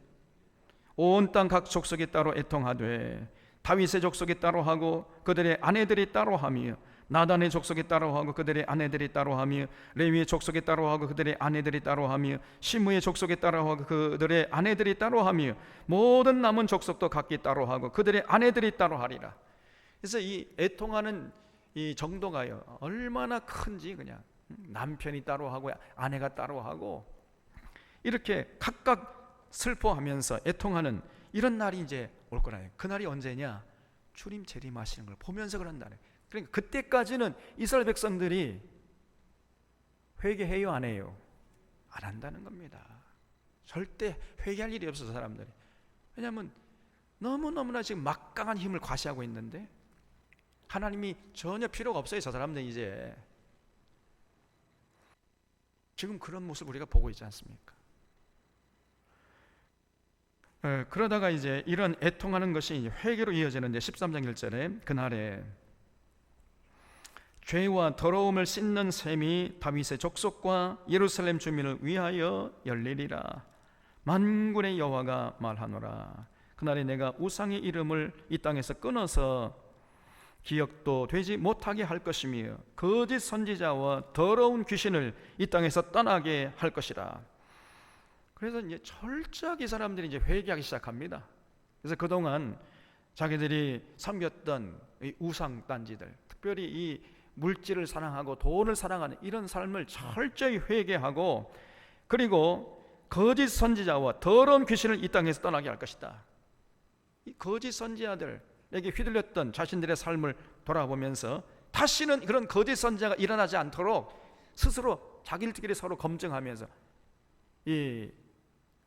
온 땅 각 족속이 따로 애통하되 다윗의 족속이 따로 하고 그들의 아내들이 따로 하며 나단의 족속이 따로 하고 그들의 아내들이 따로 하며 레위의 족속이 따로 하고 그들의 아내들이 따로 하며 시므의 족속이 따로 하고 그들의 아내들이 따로 하며 모든 남은 족속도 각기 따로 하고 그들의 아내들이 따로 하리라. 그래서 이 애통하는 이 정도가요 얼마나 큰지 그냥 남편이 따로 하고 아내가 따로 하고 이렇게 각각 슬퍼하면서 애통하는 이런 날이 이제 올 거라요. 그 날이 언제냐? 주님 재림하시는 걸 보면서 그런다네. 그러니까 그때까지는 이스라엘 백성들이 회개해요 안 해요? 안 한다는 겁니다. 절대 회개할 일이 없어서 사람들이. 왜냐하면 너무너무나 지금 막강한 힘을 과시하고 있는데 하나님이 전혀 필요가 없어요. 저 사람들 이제 지금 그런 모습 우리가 보고 있지 않습니까? 그러다가 이제 이런 애통하는 것이 회개로 이어지는데 13장 1절에 그날에 죄와 더러움을 씻는 셈이 다윗의 족속과 예루살렘 주민을 위하여 열리리라. 만군의 여호와가 말하노라. 그날에 내가 우상의 이름을 이 땅에서 끊어서 기억도 되지 못하게 할 것이며 거짓 선지자와 더러운 귀신을 이 땅에서 떠나게 할 것이라. 그래서 이제 철저하게 이 사람들이 이제 회개하기 시작합니다. 그래서 그동안 자기들이 섬겼던 이 우상 단지들, 특별히 이 물질을 사랑하고 돈을 사랑하는 이런 삶을 철저히 회개하고, 그리고 거짓 선지자와 더러운 귀신을 이 땅에서 떠나게 할 것이다. 이 거짓 선지자들에게 휘둘렸던 자신들의 삶을 돌아보면서 다시는 그런 거짓 선지자가 일어나지 않도록 스스로 자기들끼리 서로 검증하면서 이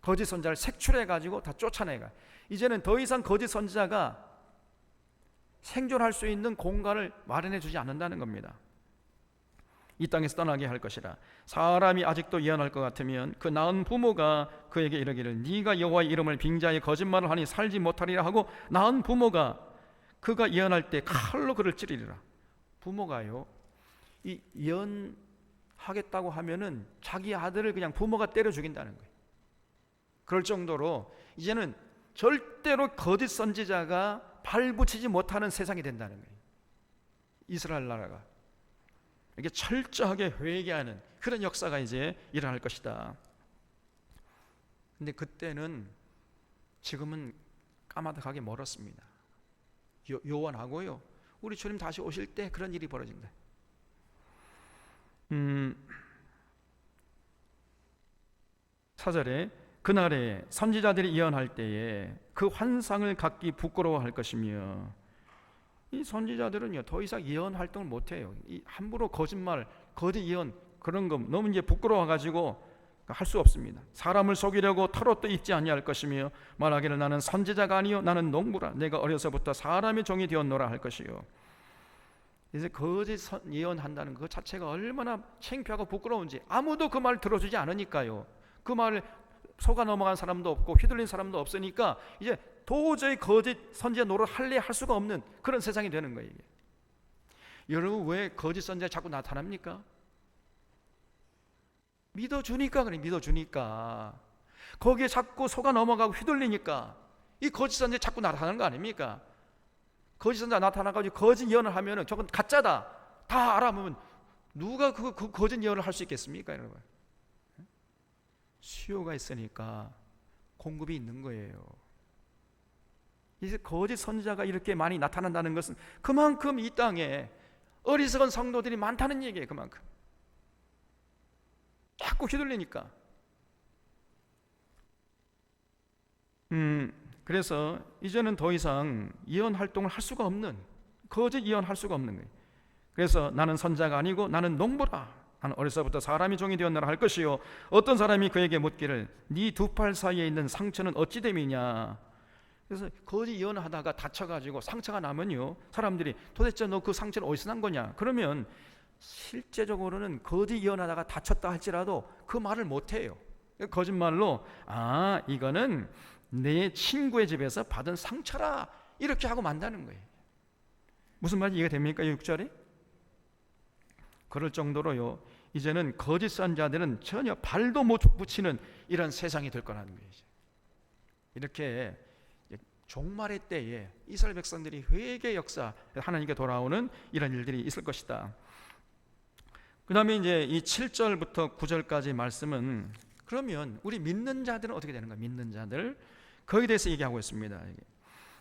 거짓 선지자를 색출해가지고 다 쫓아내가. 이제는 더 이상 거짓 선지자가 생존할 수 있는 공간을 마련해 주지 않는다는 겁니다. 이 땅에서 떠나게 할 것이라. 사람이 아직도 예언할 것 같으면 그 낳은 부모가 그에게 이르기를 네가 여호와의 이름을 빙자해 거짓말을 하니 살지 못하리라 하고, 낳은 부모가 그가 예언할 때 칼로 그를 찌르리라. 부모가요, 이 예언하겠다고 하면은 자기 아들을 그냥 부모가 때려 죽인다는 거예요. 그럴 정도로 이제는 절대로 거짓 선지자가 발붙이지 못하는 세상이 된다는 거예요. 이스라엘 나라가 이게 철저하게 회개하는 그런 역사가 이제 일어날 것이다. 근데 그때는 지금은 까마득하게 멀었습니다. 요원하고요, 우리 주님 다시 오실 때 그런 일이 벌어진다. 4절에 그날에 선지자들이 예언할 때에 그 환상을 갖기 부끄러워할 것이며, 이 선지자들은요 더 이상 예언 활동을 못해요. 이 함부로 거짓말, 거짓 예언 그런 거 너무 이제 부끄러워가지고 할 수 없습니다. 사람을 속이려고 털옷도 입지 아니할 것이며 말하기를 나는 선지자가 아니요 나는 농부라. 내가 어려서부터 사람의 종이 되었노라 할 것이요. 이제 거짓 예언한다는 그 자체가 얼마나 창피하고 부끄러운지, 아무도 그 말을 들어주지 않으니까요. 그 말을 속아 넘어간 사람도 없고 휘둘린 사람도 없으니까 이제 도저히 거짓 선지자 노릇 할 수가 없는 그런 세상이 되는 거예요. 이게. 여러분, 왜 거짓 선지자 자꾸 나타납니까? 믿어주니까 그래. 믿어주니까. 거기에 자꾸 속아 넘어가고 휘둘리니까 이 거짓 선지자 자꾸 나타나는 거 아닙니까? 거짓 선지자 나타나가지고 거짓 예언을 하면은 저건 가짜다 다 알아보면 누가 그 거짓 예언을 할 수 있겠습니까, 여러분? 수요가 있으니까 공급이 있는 거예요. 이제 거짓 선지자가 이렇게 많이 나타난다는 것은 그만큼 이 땅에 어리석은 성도들이 많다는 얘기예요. 그만큼 자꾸 휘둘리니까. 그래서 이제는 더 이상 예언 활동을 할 수가 없는, 거짓 예언할 수가 없는 거예요. 그래서 나는 선지자가 아니고 나는 농부라. 나는 어려서부터 사람이 종이 되었노라 할 것이요. 어떤 사람이 그에게 묻기를 네 두 팔 사이에 있는 상처는 어찌 됨이냐. 그래서 거짓 예언하다가 다쳐가지고 상처가 나면요, 사람들이 도대체 너 그 상처는 어디서 난 거냐. 그러면 실제적으로는 거짓 예언하다가 다쳤다 할지라도 그 말을 못해요. 거짓말로 이거는 내 친구의 집에서 받은 상처라 이렇게 하고 만다는 거예요. 무슨 말인지 이해가 됩니까? 6절에 그럴 정도로요, 이제는 거짓 선지자들은 전혀 발도 못 붙이는 이런 세상이 될 거라는 거예요. 이렇게 종말의 때에 이스라엘 백성들이 회개 역사, 하나님께 돌아오는 이런 일들이 있을 것이다. 그 다음에 이제 이 7절부터 9절까지 말씀은 그러면 우리 믿는 자들은 어떻게 되는 거야? 믿는 자들 거기에 대해서 얘기하고 있습니다.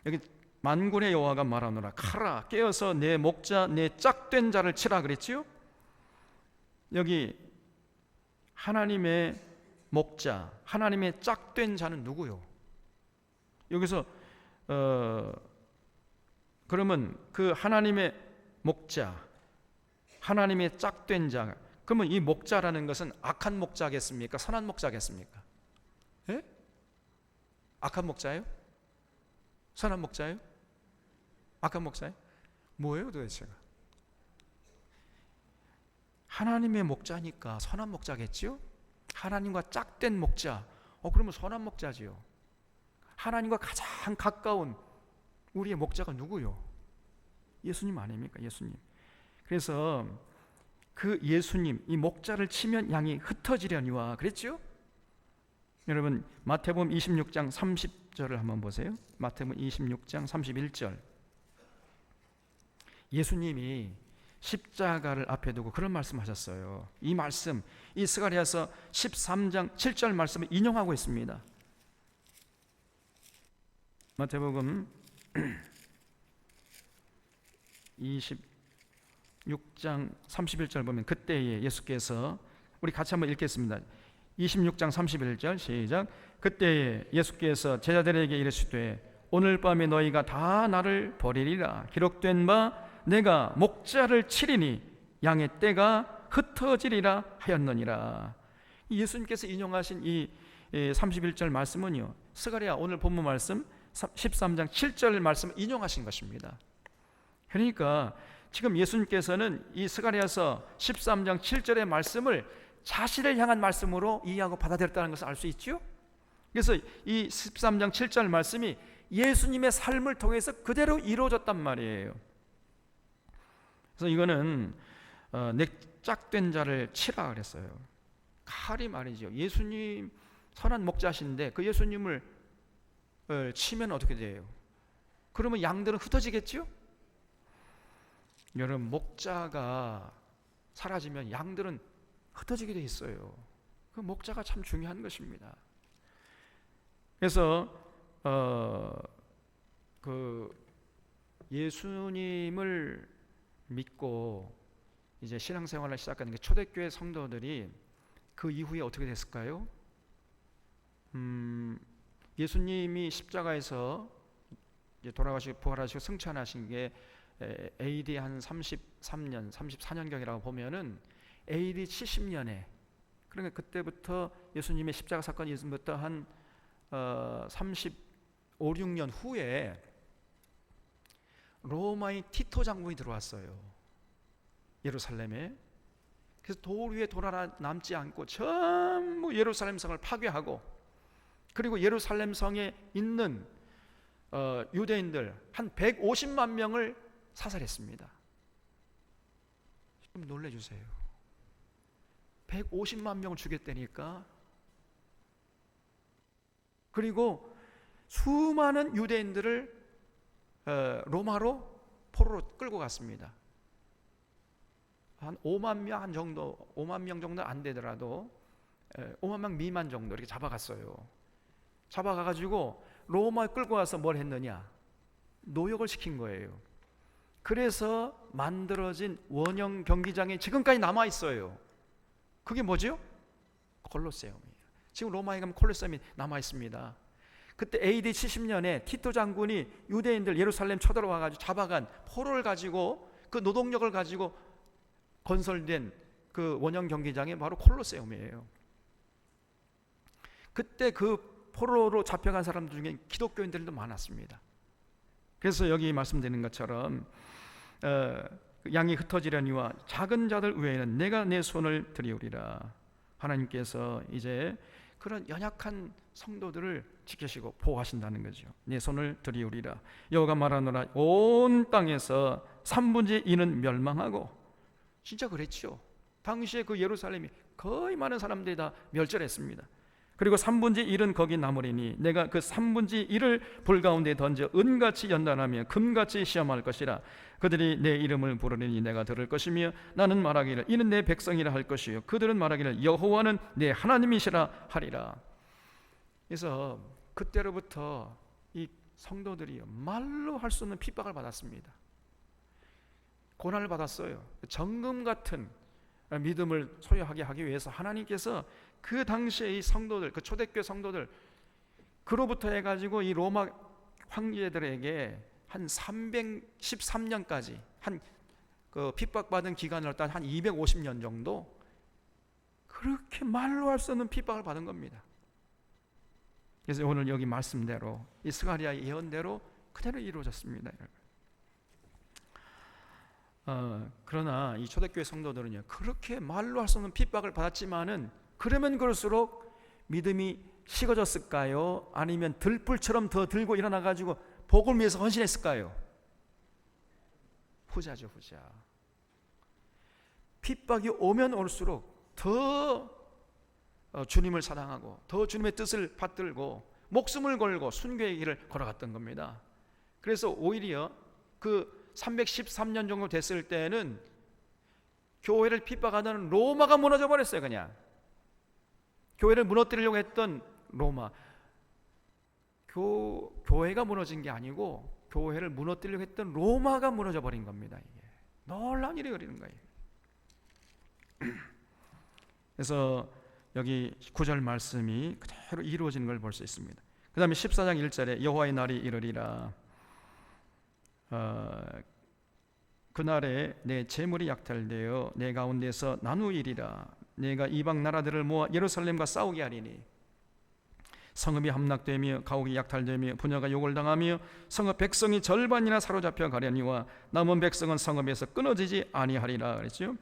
여기 만군의 여호와가 말하노라. 가라 깨어서 내 목자 내 짝된 자를 치라 그랬지요. 여기 하나님의 목자, 하나님의 짝된 자는 누구요? 여기서 그러면 그 하나님의 목자, 하나님의 짝된 자, 그러면 이 목자라는 것은 악한 목자겠습니까? 선한 목자겠습니까? 예? 악한 목자예요? 선한 목자예요? 악한 목자예요? 뭐예요 도대체가? 하나님의 목자니까 선한 목자겠지요? 하나님과 짝된 목자. 그러면 선한 목자지요. 하나님과 가장 가까운 우리의 목자가 누구요? 예수님 아닙니까? 예수님. 그래서 그 예수님, 이 목자를 치면 양이 흩어지려니와 그랬죠? 여러분 마태복음 26장 30절을 한번 보세요. 마태복음 26장 31절. 예수님이 십자가를 앞에 두고 그런 말씀하셨어요. 이 말씀, 이 스가랴서 13장 7절 말씀을 인용하고 있습니다. 마태복음 26장 31절 보면 그때에 예수께서, 우리 같이 한번 읽겠습니다. 26장 31절 시작. 그때에 예수께서 제자들에게 이르시되 오늘 밤에 너희가 다 나를 버리리라. 기록된 바 내가 목자를 치리니 양의 떼가 흩어지리라 하였느니라. 예수님께서 인용하신 이 31절 말씀은요, 스가랴 오늘 본문 말씀 13장 7절 말씀을 인용하신 것입니다. 그러니까 지금 예수님께서는 이 스가랴서 13장 7절의 말씀을 자신을 향한 말씀으로 이해하고 받아들였다는 것을 알 수 있죠. 그래서 이 13장 7절 말씀이 예수님의 삶을 통해서 그대로 이루어졌단 말이에요. 그래서 이거는 넥작된 자를 치라 그랬어요. 칼이 말이죠. 예수님 선한 목자신데 그 예수님을 치면 어떻게 돼요? 그러면 양들은 흩어지겠죠? 여러분, 목자가 사라지면 양들은 흩어지게 돼 있어요. 그 목자가 참 중요한 것입니다. 그래서 그 예수님을 믿고 이제 신앙생활을 시작하는 게 초대교회 성도들이 그 이후에 어떻게 됐을까요? 예수님이 십자가에서 이제 돌아가시고 부활하시고 승천하신 게 AD 한 33년, 34년경이라고 보면은 AD 70년에, 그러니까 그때부터 예수님의 십자가 사건이 있으면부터 한 35, 6년 후에 로마의 티토 장군이 들어왔어요. 예루살렘에. 그래서 돌 위에 남지 않고 전부 예루살렘 성을 파괴하고, 그리고 예루살렘 성에 있는 유대인들 한 150만 명을 사살했습니다. 좀 놀래주세요. 150만 명을 죽였다니까. 그리고 수많은 유대인들을 로마로 포로로 끌고 갔습니다. 한 5만 명 정도, 5만 명 정도 안 되더라도 5만 명 미만 정도 이렇게 잡아갔어요. 잡아가가지고 로마에 끌고 와서 뭘 했느냐? 노역을 시킨 거예요. 그래서 만들어진 원형 경기장이 지금까지 남아 있어요. 그게 뭐죠? 콜로세움이에요. 지금 로마에 가면 콜로세움이 남아 있습니다. 그때 AD 70년에 티토 장군이 유대인들 예루살렘 쳐들어와가지고 잡아간 포로를 가지고 그 노동력을 가지고 건설된 그 원형 경기장이 바로 콜로세움이에요. 그때 그 포로로 잡혀간 사람들 중에 기독교인들도 많았습니다. 그래서 여기 말씀드린 것처럼 양이 흩어지려니와 작은 자들 외에는 내가 내 손을 들이우리라. 하나님께서 이제 그런 연약한 성도들을 지키시고 보호하신다는 거죠. 내 손을 들이우리라. 여호와가 말하노라. 온 땅에서 3분의 2는 멸망하고, 진짜 그랬죠. 당시에 그 예루살렘이 거의 많은 사람들이 다 멸절했습니다. 그리고 3분의 1은 거기 남으리니 내가 그 3분의 1을 불 가운데 던져 은같이 연단하며 금같이 시험할 것이라. 그들이 내 이름을 부르리니 내가 들을 것이며 나는 말하기를 이는 내 백성이라 할 것이요 그들은 말하기를 여호와는 내 하나님이시라 하리라. 그래서 그때로부터 이 성도들이 말로 할 수 없는 핍박을 받았습니다. 고난을 받았어요. 정금 같은 믿음을 소유하게 하기 위해서 하나님께서 그 당시에 이 성도들, 그 초대교회 성도들 그로부터 해가지고 이 로마 황제들에게 한 313년까지 한 그 핍박받은 기간을 따져 한 250년 정도 그렇게 말로 할 수 없는 핍박을 받은 겁니다. 그래서 오늘 여기 말씀대로 이 스가랴의 예언대로 그대로 이루어졌습니다. 그러나 이 초대교회 성도들은요, 그렇게 말로 할 수 없는 핍박을 받았지만은 그러면 그럴수록 믿음이 식어졌을까요? 아니면 들불처럼 더 들고 일어나가지고 복을 위해서 헌신했을까요? 후자죠, 후자. 핍박이 오면 올수록 더 주님을 사랑하고 더 주님의 뜻을 받들고 목숨을 걸고 순교의 길을 걸어갔던 겁니다. 그래서 오히려 그 313년 정도 됐을 때는 교회를 핍박하던 로마가 무너져 버렸어요. 그냥 교회를 무너뜨리려고 했던 로마, 교회가 무너진 게 아니고 교회를 무너뜨리려고 했던 로마가 무너져 버린 겁니다. 이게 놀라운 일이 벌어지는 거예요. 그래서 여기 9절 말씀이 그대로 이루어지는 걸 볼 수 있습니다. 그 다음에 14장 1절에 여호와의 날이 이르리라. 그날에 내 재물이 약탈되어 내 가운데서 나누이리라. 내가 이방 나라들을 모아 예루살렘과 싸우게 하리니 성읍이 함락되며 가옥이 약탈되며 부녀가 욕을 당하며 성읍 백성이 절반이나 사로잡혀 가려니와 남은 백성은 성읍에서 끊어지지 아니하리라 그랬죠.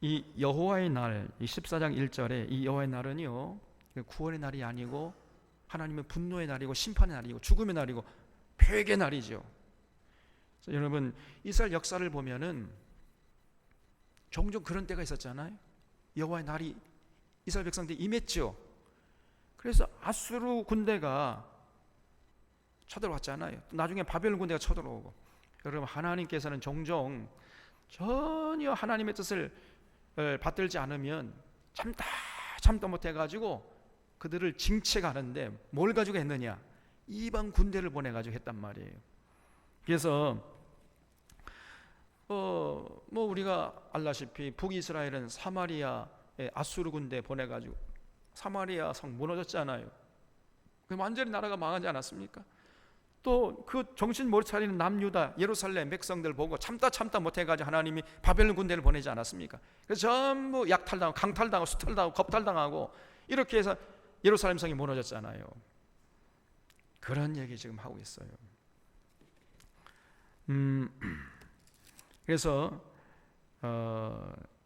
이 여호와의 날, 이 14장 1절에 이 여호와의 날은요, 구원의 날이 아니고 하나님의 분노의 날이고 심판의 날이고 죽음의 날이고 폐괴의 날이죠. 그래서 여러분, 이스라엘 역사를 보면은 종종 그런 때가 있었잖아요. 여호와의 날이 이스라엘 백성들이 임했죠. 그래서 아수르 군대가 쳐들어왔잖아요. 나중에 바벨론 군대가 쳐들어오고. 여러분, 하나님께서는 종종 전혀 하나님의 뜻을 받들지 않으면 참다 못해가지고 그들을 징책하는데 뭘 가지고 했느냐? 이방 군대를 보내가지고 했단 말이에요. 그래서 뭐 우리가 알다시피 북이스라엘은 사마리아에 아수르 군대 보내가지고 사마리아 성 무너졌잖아요. 완전히 나라가 망하지 않았습니까? 또 그 정신 못 차리는 남유다 예루살렘 백성들 보고 참다 못해가지고 하나님이 바벨론 군대를 보내지 않았습니까? 그래서 전부 약탈당하고 강탈당하고 수탈당하고 겁탈당하고 이렇게 해서 예루살렘 성이 무너졌잖아요. 그런 얘기 지금 하고 있어요. 그래서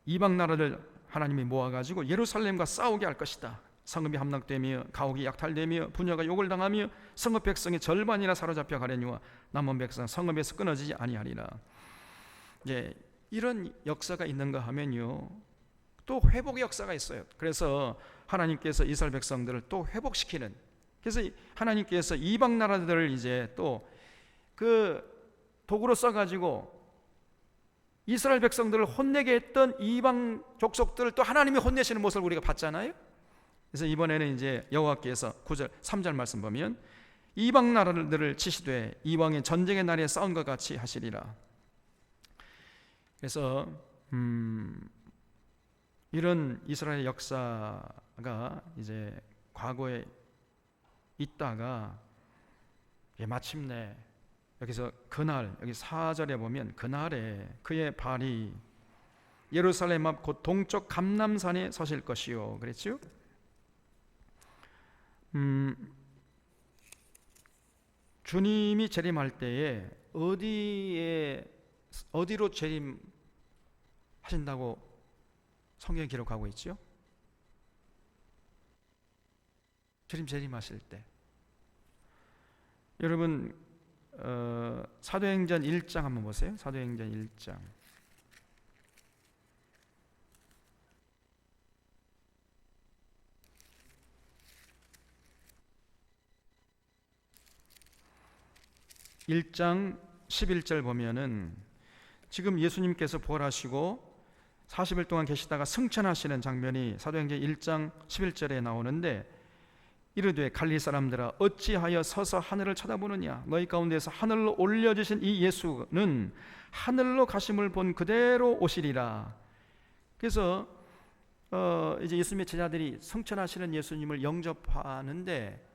이방 나라를 하나님이 모아가지고 예루살렘과 싸우게 할 것이다. 성읍이 함락되며 가옥이 약탈되며 부녀가 욕을 당하며 성읍 백성이 절반이나 사로잡혀 가려니와 남은 백성 성읍에서 끊어지지 아니하리라. 이제 이런 역사가 있는가 하면요, 또 회복의 역사가 있어요. 그래서 하나님께서 이스라엘 백성들을 또 회복시키는, 그래서 하나님께서 이방 나라들을 이제 또 그 도구로 써가지고 이스라엘 백성들을 혼내게 했던 이방 족속들을 또 하나님이 혼내시는 모습을 우리가 봤잖아요. 그래서 이번에는 이제 여호와께서 9절 3절 말씀 보면 이방 나라들을 치시되 이방의 전쟁의 날에 싸운 것 같이 하시리라. 그래서 이런 이스라엘 역사가 이제 과거에 있다가 마침내 여기서 그날, 여기 4절에 보면 그날에 그의 발이 예루살렘 앞 곧 동쪽 감람산에 서실 것이요 그랬죠. 주님이 재림할 때에 어디로 재림하신다고 성경에 기록하고 있죠? 재림하실 때 여러분 사도행전 1장 한번 보세요. 사도행전 1장 1장 11절 보면은 지금 예수님께서 부활하시고 40일 동안 계시다가 승천하시는 장면이 사도행전 1장 11절에 나오는데 이르되 갈릴리 사람들아 어찌하여 서서 하늘을 쳐다보느냐 너희 가운데서 하늘로 올려주신 이 예수는 하늘로 가심을 본 그대로 오시리라. 그래서 이제 예수님의 제자들이 승천하시는 예수님을 영접하는데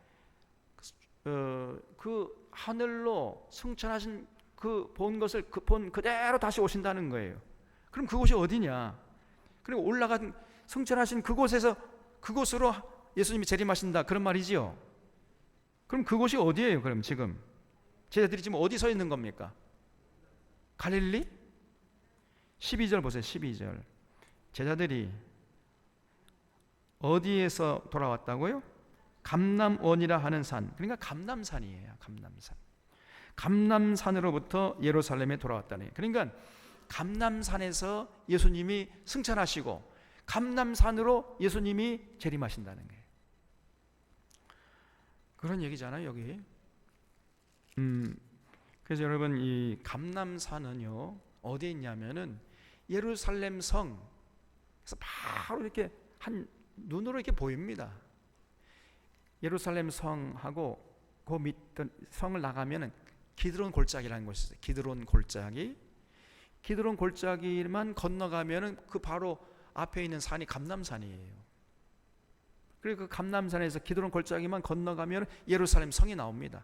그 하늘로 승천하신 그 본 것을 본 그대로 다시 오신다는 거예요. 그럼 그곳이 어디냐? 그리고 올라간 승천하신 그곳에서 그곳으로 예수님이 재림하신다 그런 말이지요. 그럼 그곳이 어디예요? 그럼 지금 제자들이 지금 어디 서 있는 겁니까? 갈릴리? 12절 보세요. 12절 제자들이 어디에서 돌아왔다고요? 감람원이라 하는 산, 그러니까 감람산이에요. 감람산으로부터 예루살렘에 돌아왔다네. 그러니까 감람산에서 예수님이 승천하시고 감람산으로 예수님이 재림하신다는 거예요. 그런 얘기잖아요, 여기. 그래서 여러분, 이 감람산은요 어디에 있냐면은 예루살렘 성에서 바로 이렇게 한 눈으로 이렇게 보입니다. 예루살렘 성하고 그 밑 성을 나가면은 기드론 골짜기라는 곳이 있어요. 기드론 골짜기만 건너가면은 그 바로 앞에 있는 산이 감람산이에요. 그리고 그 감람산에서 기드론 골짜기만 건너가면 예루살렘 성이 나옵니다.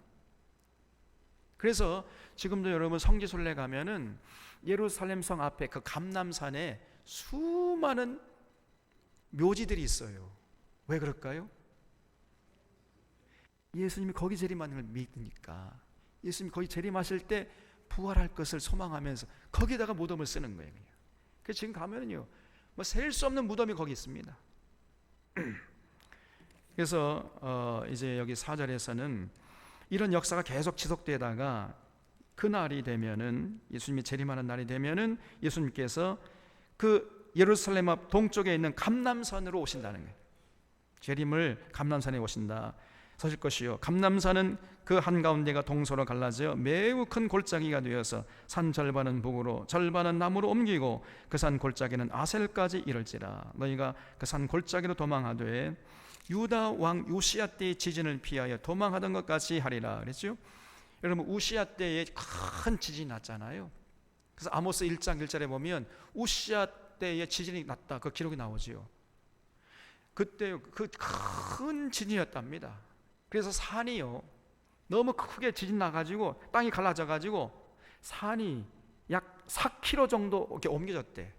그래서 지금도 여러분 성지순례 가면은 예루살렘 성 앞에 그 감람산에 수많은 묘지들이 있어요. 왜 그럴까요? 예수님이 거기 재림하는 걸 믿으니까. 예수님이 거기 재림하실 때 부활할 것을 소망하면서 거기다가 무덤을 쓰는 거예요. 그래서 지금 가면은요 뭐 셀 수 없는 무덤이 거기 있습니다. 그래서 이제 여기 4절에서는 이런 역사가 계속 지속되다가 그날이 되면은, 예수님이 재림하는 날이 되면은 예수님께서 그 예루살렘 앞 동쪽에 있는 감람산으로 오신다는 거예요. 재림을 감람산에 오신다. 서실 것이요, 감람산은 그 한가운데가 동서로 갈라져 매우 큰 골짜기가 되어서 산 절반은 북으로 절반은 남으로 옮기고 그 산 골짜기는 아셀까지 이를지라. 너희가 그 산 골짜기로 도망하되 유다 왕 우시야 때의 지진을 피하여 도망하던 것 같이 하리라 그랬죠. 여러분, 우시야 때에 큰 지진이 났잖아요. 그래서 아모스 1장 1절에 보면 우시야 때에 지진이 났다, 그 기록이 나오지요. 그때 그 큰 지진이었답니다. 그래서 산이요 너무 크게 지진 나가지고 땅이 갈라져가지고 산이 약 4km 정도 이렇게 옮겨졌대.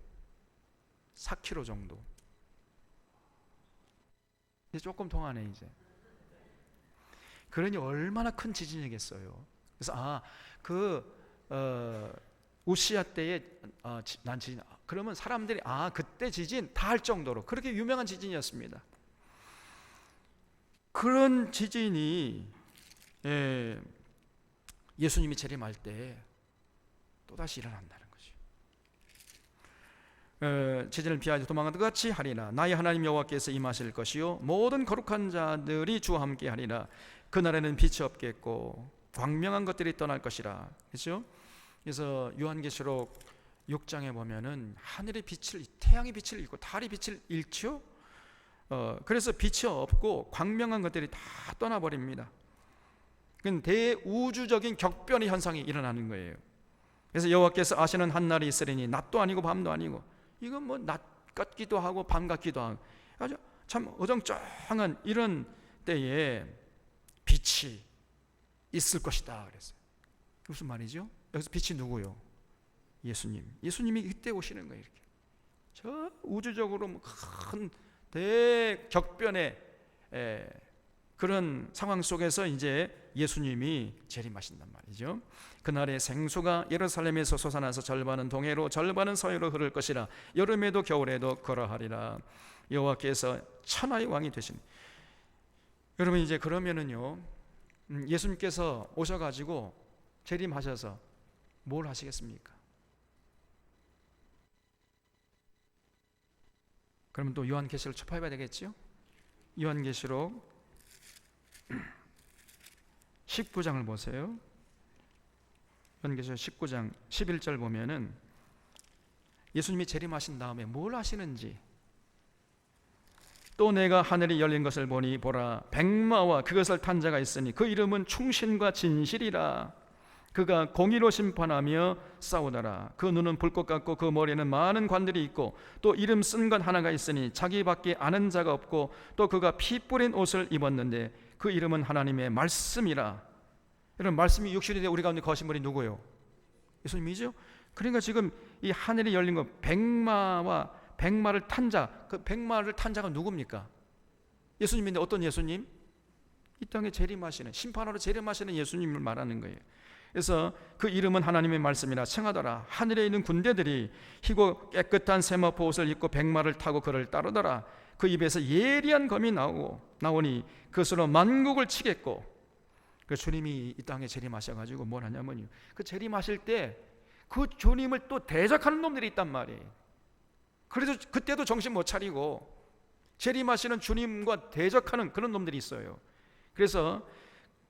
4km 정도. 이제 조금 통하네 이제. 그러니 얼마나 큰 지진이겠어요. 그래서 우시야 때에 난 지진. 그러면 사람들이 그때 지진 다 할 정도로 그렇게 유명한 지진이었습니다. 그런 지진이 예수님이 재림할 때 또다시 일어난다는 거죠. 지진을 피하여 도망하는 것 같이 하리라. 나의 하나님 여호와께서 임하실 것이요 모든 거룩한 자들이 주와 함께 하리라. 그날에는 빛이 없겠고 광명한 것들이 떠날 것이라. 그렇죠? 그래서 요한계시록 6장에 보면은 하늘의 빛을, 태양의 빛을 잃고 달의 빛을 잃죠. 그래서 빛이 없고 광명한 것들이 다 떠나버립니다. 그건 대우주적인 격변의 현상이 일어나는 거예요. 그래서 여호와께서 아시는 한 날이 있으리니 낮도 아니고 밤도 아니고, 이건 뭐 낮 같기도 하고 밤 같기도 하고 아주 참 어정쩡한 이런 때에 빛이 있을 것이다 그랬어요. 무슨 말이죠? 여기서 빛이 누구요? 예수님이 이때 오시는 거예요. 이렇게 저 우주적으로 큰 대격변의 그런 상황 속에서 이제 예수님이 재림하신단 말이죠. 그날에 생수가 예루살렘에서 솟아나서 절반은 동해로 절반은 서해로 흐를 것이라. 여름에도 겨울에도 그러하리라. 여호와께서 천하의 왕이 되신. 여러분, 이제 그러면은요 예수님께서 오셔가지고 재림하셔서 뭘 하시겠습니까? 그러면 또 요한계시록 좁혀봐야 되겠죠? 요한계시록 19장을 보세요. 요한계시록 19장 11절 보면은 예수님이 재림하신 다음에 뭘 하시는지. 또 내가 하늘이 열린 것을 보니 보라 백마와 그것을 탄 자가 있으니 그 이름은 충신과 진실이라. 그가 공의로 심판하며 싸우더라. 그 눈은 불꽃 같고 그 머리에는 많은 관들이 있고 또 이름 쓴 것 하나가 있으니 자기밖에 아는 자가 없고 또 그가 피 뿌린 옷을 입었는데 그 이름은 하나님의 말씀이라. 여러분, 말씀이 육신이 되어 우리 가운데 거하신 분이 누구예요? 예수님이죠. 그러니까 지금 이 하늘이 열린 것, 백마와 백마를 탄 자, 그 백마를 탄 자가 누굽니까? 예수님인데 어떤 예수님? 이 땅에 재림하시는, 심판하러 재림하시는 예수님을 말하는 거예요. 그래서 그 이름은 하나님의 말씀이라 청하더라. 하늘에 있는 군대들이 희고 깨끗한 세마포 옷을 입고 백마를 타고 그를 따르더라. 그 입에서 예리한 검이 나오니 그것으로 만국을 치겠고. 그 주님이 이 땅에 재림하셔가지고 뭘 하냐면요, 그 재림하실 때 그 주님을 또 대적하는 놈들이 있단 말이에요. 그래서 그때도 정신 못 차리고 재림하시는 주님과 대적하는 그런 놈들이 있어요. 그래서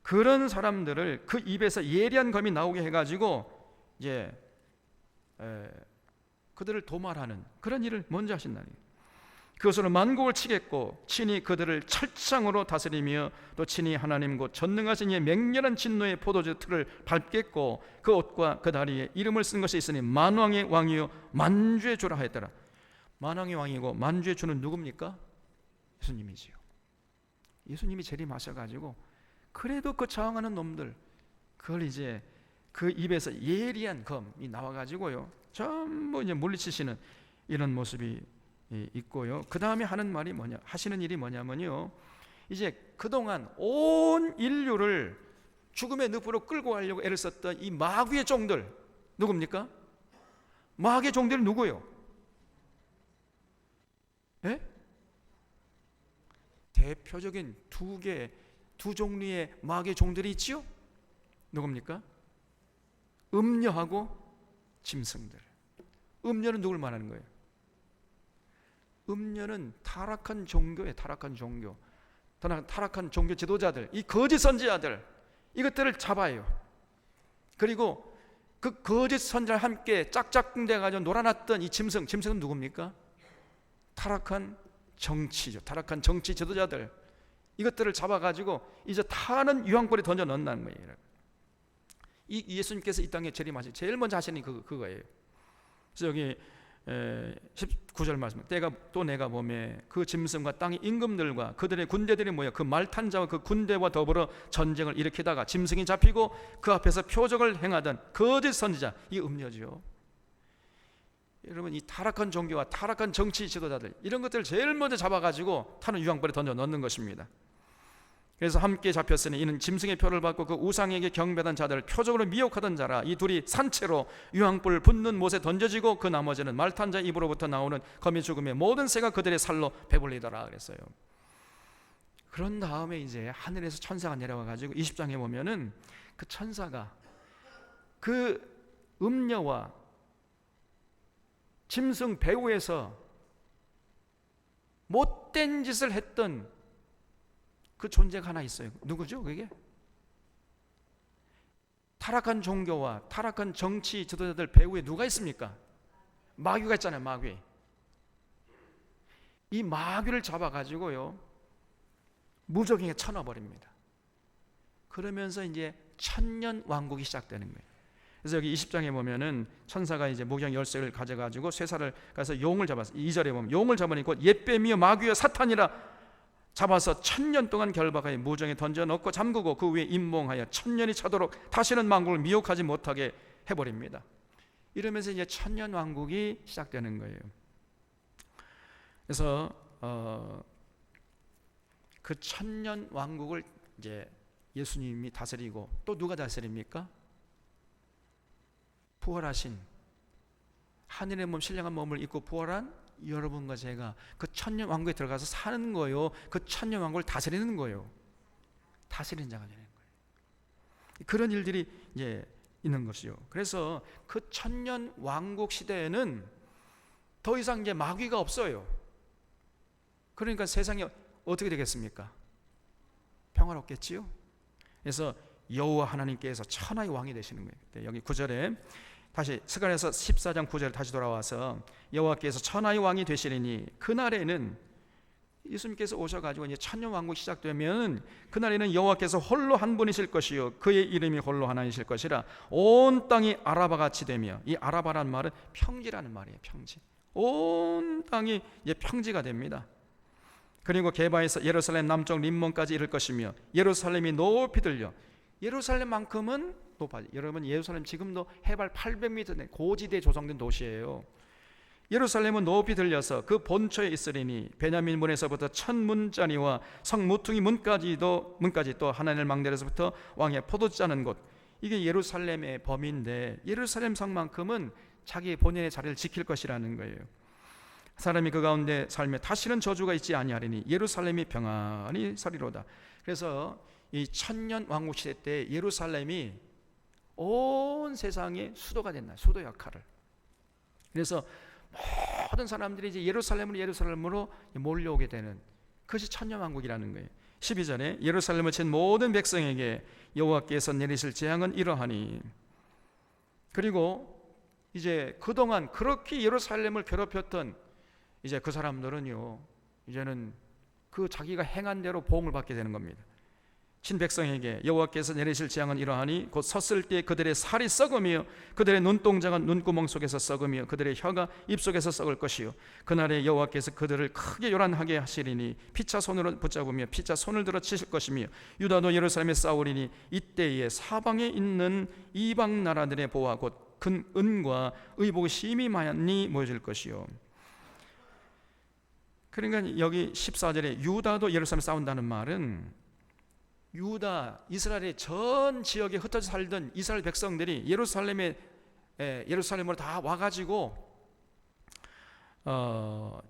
그런 사람들을 그 입에서 예리한 검이 나오게 해가지고 이제 그들을 도말하는 그런 일을 먼저 하신다니. 그것으로 만국을 치겠고 친히 그들을 철창으로 다스리며 또 친히 하나님 곧 전능하신 이의 맹렬한 진노의 포도주 틀을 밟겠고 그 옷과 그 다리에 이름을 쓴 것이 있으니 만왕의 왕이요 만주의 주라 하였더라. 만왕의 왕이고 만주의 주는 누굽니까? 예수님이지요. 예수님이 재림하셔가지고 그래도 그 저항하는 놈들 그걸 이제 그 입에서 예리한 검이 나와가지고요 전부 이제 물리치시는 이런 모습이 있고요. 그 다음에 하시는 일이 뭐냐면요, 이제 그동안 온 인류를 죽음의 늪으로 끌고 가려고 애를 썼던 이 마귀의 종들 누굽니까? 마귀의 종들이 누구요? 예? 대표적인 두 종류의 마귀의 종들이 있지요. 누굽니까? 음녀하고 짐승들. 음녀는 누굴 말하는 거예요? 음녀는 타락한 종교에 타락한 종교 지도자들, 이 거짓 선지자들, 이것들을 잡아요. 그리고 그 거짓 선지자와 함께 짝짝꿍대 가지고 놀아났던 이 짐승은 누굽니까? 타락한 정치죠. 타락한 정치 지도자들, 이것들을 잡아가지고 이제 타는 유황불에 던져 넣는다는 거예요. 이 예수님께서 이 땅에 재림하실 제일 먼저 하시는 그거예요. 그래서 여기 19절 말씀, 또 내가 보매 그 짐승과 땅의 임금들과 그들의 군대들이 모여 그 말 탄 자와 그 군대와 더불어 전쟁을 일으키다가 짐승이 잡히고 그 앞에서 표적을 행하던 거짓 선지자, 이 음녀죠. 여러분, 이 타락한 종교와 타락한 정치 지도자들, 이런 것들을 제일 먼저 잡아가지고 타는 유황불에 던져 넣는 것입니다. 그래서 함께 잡혔으니 이는 짐승의 표를 받고 그 우상에게 경배하던 자들을 표적으로 미혹하던 자라. 이 둘이 산채로 유황불 붙는 못에 던져지고 그 나머지는 말탄 자 입으로부터 나오는 거미 죽음의 모든 새가 그들의 살로 배불리더라 그랬어요. 그런 다음에 이제 하늘에서 천사가 내려와 가지고 20장에 보면은 그 천사가 그 음녀와 짐승 배후에서 못된 짓을 했던 그 존재가 하나 있어요. 누구죠? 그게? 타락한 종교와 타락한 정치 지도자들 배후에 누가 있습니까? 마귀가 있잖아요. 마귀. 이 마귀를 잡아가지고요 무적행에 쳐넣어버립니다. 그러면서 이제 천년 왕국이 시작되는 거예요. 그래서 여기 20장에 보면은 천사가 이제 목양 열쇠를 가져가지고 쇠사를 가서 용을 잡았어요. 2절에 보면 용을 잡으니 곧 옛뱀이요 마귀와 사탄이라 잡아서 1000년 동안 결박하여 무정에 던져넣고 잠그고 그 위에 임몽하여 1000년이 차도록 다시는 만국을 미혹하지 못하게 해버립니다. 이러면서 이제 1000년 왕국이 시작되는 거예요. 그래서 그 1000년 왕국을 이제 예수님이 다스리고 또 누가 다스립니까? 부활하신 하늘의 몸 신령한 몸을 입고 부활한 여러분과 제가 그 천년 왕국에 들어가서 사는 거예요. 그 천년 왕국을 다스리는 거예요. 다스리는 자가 되는 거예요. 그런 일들이 이제 있는 것이요. 그래서 그 천년 왕국 시대에는 더 이상 이제 마귀가 없어요. 그러니까 세상이 어떻게 되겠습니까? 평화롭겠지요. 그래서 여호와 하나님께서 천하의 왕이 되시는 거예요. 여기 9절에 다시 스가랴서 14장 9절 다시 돌아와서 여호와께서 천하의 왕이 되시리니 그날에는 예수님께서 오셔가지고 이제 천년 왕국 시작되면 그날에는 여호와께서 홀로 한 분이실 것이요 그의 이름이 홀로 하나이실 것이라 온 땅이 아라바같이 되며, 이 아라바라는 말은 평지라는 말이에요. 평지. 온 땅이 이제 평지가 됩니다. 그리고 게바에서 예루살렘 남쪽 림몬까지 이를 것이며 예루살렘이 높이 들려, 예루살렘만큼은 높아요. 여러분, 예루살렘 지금도 해발 800m 고지대에 조성된 도시예요. 예루살렘은 높이 들려서 그 본처에 있으리니 베냐민 문에서부터 천문자리와 성 무퉁이 문까지 또 하나님의 망대에서부터 왕의 포도주 짜는 곳, 이게 예루살렘의 범위인데 예루살렘 성만큼은 자기 본연의 자리를 지킬 것이라는 거예요. 사람이 그 가운데 살며 다시는 저주가 있지 아니하리니 예루살렘이 평안히 서리로다. 그래서 이 천년 왕국 시대 때 예루살렘이 온 세상의 수도가 됐나, 수도 역할을. 그래서 모든 사람들이 이제 예루살렘으로 몰려오게 되는 그것이 천년왕국이라는 거예요. 12절에 예루살렘을 친 모든 백성에게 여호와께서 내리실 재앙은 이러하니. 그리고 이제 그동안 그렇게 예루살렘을 괴롭혔던 이제 그 사람들은요, 이제는 그 자기가 행한 대로 보응을 받게 되는 겁니다. 친 백성에게 여호와께서 내리실 재앙은 이러하니 곧 섰을 때 그들의 살이 썩으며 그들의 눈동자가 눈구멍 속에서 썩으며 그들의 혀가 입속에서 썩을 것이요 그날에 여호와께서 그들을 크게 요란하게 하시리니 피차 손으로 붙잡으며 피차 손을 들어 치실 것이며 유다도 예루살렘에 싸우리니 이때에 사방에 있는 이방 나라들의 보화 곧 큰 은과 의복이 심히 많이 모여질 것이요. 그러니까 여기 14절에 유다도 예루살렘에 싸운다는 말은 유다, 이스라엘의 전 지역에 흩어져 살던 이스라엘 백성들이 예루살렘으로 다 와가지고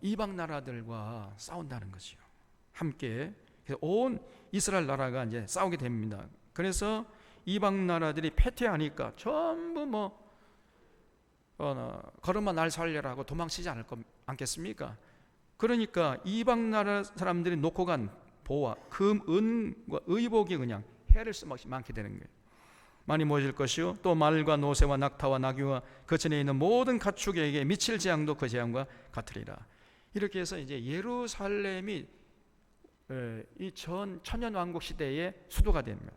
이방 나라들과 싸운다는 거죠. 함께 온 이스라엘 나라가 이제 싸우게 됩니다. 그래서 이방 나라들이 패퇴하니까 전부 걸음마 날 살려라고 도망치지 않겠습니까? 그러니까 이방 나라 사람들이 놓고 간 보화, 금, 은과 의복이 그냥 해를 수없이 많게 되는 거예요. 많이 모여질 것이요 또 말과 노새와 낙타와 나귀와 그 전에 있는 모든 가축에게 미칠 재앙도 그 재앙과 같으리라. 이렇게 해서 이제 예루살렘이 이 전 천년왕국 시대의 수도가 됩니다.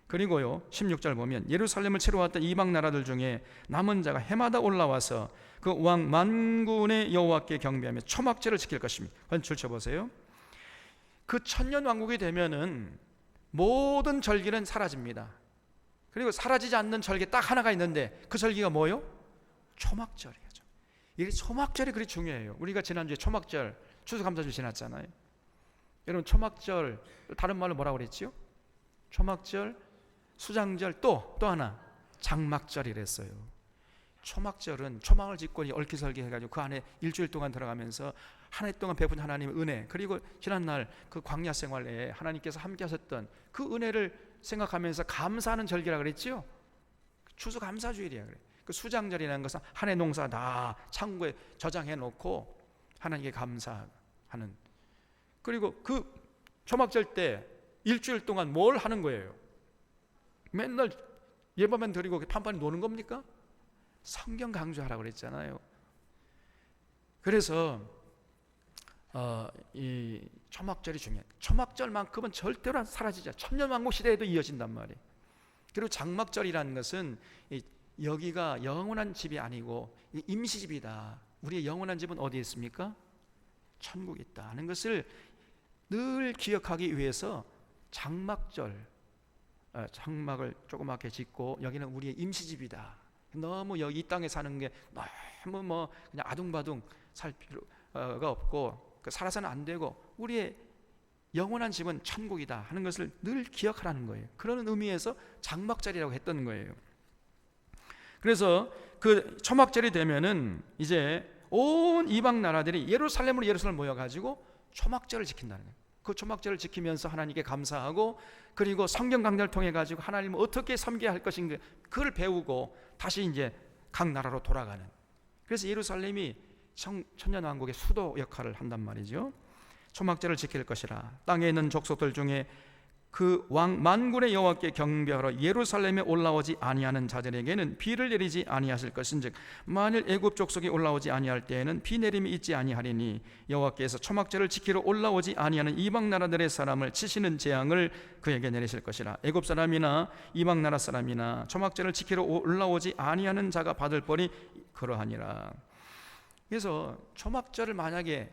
그리고요 16절 보면 예루살렘을 치러 왔던 이방 나라들 중에 남은 자가 해마다 올라와서 그 왕 만군의 여호와께 경배하며 초막절을 지킬 것입니다. 한번 줄쳐보세요. 그 천년왕국이 되면은 모든 절기는 사라집니다. 그리고 사라지지 않는 절기 딱 하나가 있는데 그 절기가 뭐요? 초막절이에요. 이 초막절이 그리 중요해요. 우리가 지난주에 초막절, 추수감사절 지났잖아요. 여러분 초막절 다른 말로 뭐라고 그랬지요? 초막절, 수장절, 또 하나 장막절이랬어요. 초막절은 초막을 짓고 얽히설기 해가지고 그 안에 일주일 동안 들어가면서 한 해 동안 베푼 하나님의 은혜, 그리고 지난날 그 광야 생활에 하나님께서 함께 하셨던 그 은혜를 생각하면서 감사하는 절기라 그랬지요. 추수감사주일이야 그래. 그 수장절이라는 것은 한 해 농사 다 창고에 저장해 놓고 하나님께 감사하는. 그리고 그 초막절 때 일주일 동안 뭘 하는 거예요? 맨날 예배만 드리고 판판히 노는 겁니까? 성경 강조하라고 그랬잖아요. 그래서 이 초막절이 중요해요. 초막절만큼은 절대로 사라지지 않아요. 천년왕국 시대에도 이어진단 말이에요. 그리고 장막절이라는 것은 여기가 영원한 집이 아니고 임시집이다. 우리의 영원한 집은 어디에 있습니까? 천국에 있다 하는 것을 늘 기억하기 위해서 장막절, 장막을 조그맣게 짓고 여기는 우리의 임시집이다. 너무 여기 이 땅에 사는 게 너무 그냥 아둥바둥 살 필요가 없고 살아서는 안 되고 우리의 영원한 집은 천국이다 하는 것을 늘 기억하라는 거예요. 그런 의미에서 장막절이라고 했던 거예요. 그래서 그 초막절이 되면은 이제 온 이방 나라들이 예루살렘으로 모여가지고 초막절을 지킨다는 거예요. 그 초막절을 지키면서 하나님께 감사하고 그리고 성경 강좌를 통해 가지고 하나님을 어떻게 섬겨야 할 것인가 그걸 배우고 다시 이제 각 나라로 돌아가는. 그래서 예루살렘이 천년왕국의 수도 역할을 한단 말이죠. 초막절을 지킬 것이라. 땅에 있는 족속들 중에 그 왕 만군의 여호와께 경배하러 예루살렘에 올라오지 아니하는 자들에게는 비를 내리지 아니하실 것인즉 만일 애굽 족속이 올라오지 아니할 때에는 비 내림이 있지 아니하리니 여호와께서 초막절을 지키러 올라오지 아니하는 이방 나라들의 사람을 치시는 재앙을 그에게 내리실 것이라. 애굽 사람이나 이방 나라 사람이나 초막절을 지키러 올라오지 아니하는 자가 받을 벌이 그러하니라. 그래서 초막절을 만약에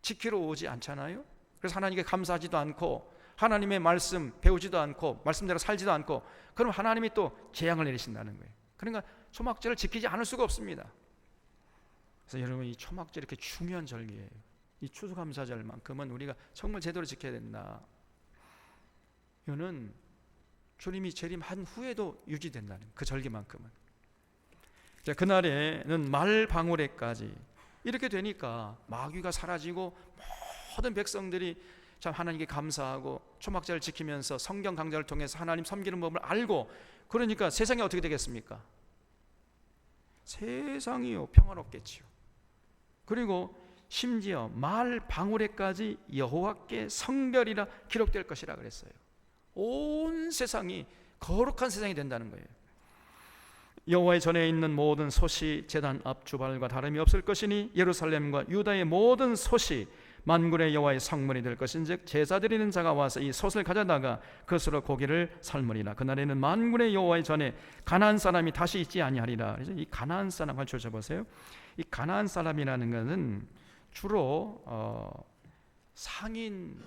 지키러 오지 않잖아요. 그래서 하나님께 감사하지도 않고 하나님의 말씀 배우지도 않고 말씀대로 살지도 않고 그럼 하나님이 또 재앙을 내리신다는 거예요. 그러니까 초막절을 지키지 않을 수가 없습니다. 그래서 여러분 이 초막절 이렇게 중요한 절기예요. 이 추수감사절만큼은 우리가 정말 제대로 지켜야 된다. 이거는 주님이 재림한 후에도 유지된다는 그 절기만큼은. 자, 그날에는 말 방울에까지 이렇게 되니까 마귀가 사라지고 모든 백성들이 참 하나님께 감사하고 초막절을 지키면서 성경 강좌를 통해서 하나님 섬기는 법을 알고 그러니까 세상이 어떻게 되겠습니까? 세상이요 평화롭겠지요. 그리고 심지어 말 방울에까지 여호와께 성별이라 기록될 것이라 그랬어요. 온 세상이 거룩한 세상이 된다는 거예요. 여호와의 전에 있는 모든 솥이 제단 앞 주발과 다름이 없을 것이니 예루살렘과 유다의 모든 솥이 만군의 여호와의 성문이 될 것인즉 제사 드리는 자가 와서 이 솥을 가져다가 그것으로 고기를 삶으리라. 그날에는 만군의 여호와의 전에 가나안 사람이 다시 있지 아니하리라. 그래서 이 가나안 사람 한번 보세요. 이 가나안 사람이라는 것은 주로 상인들이었어요.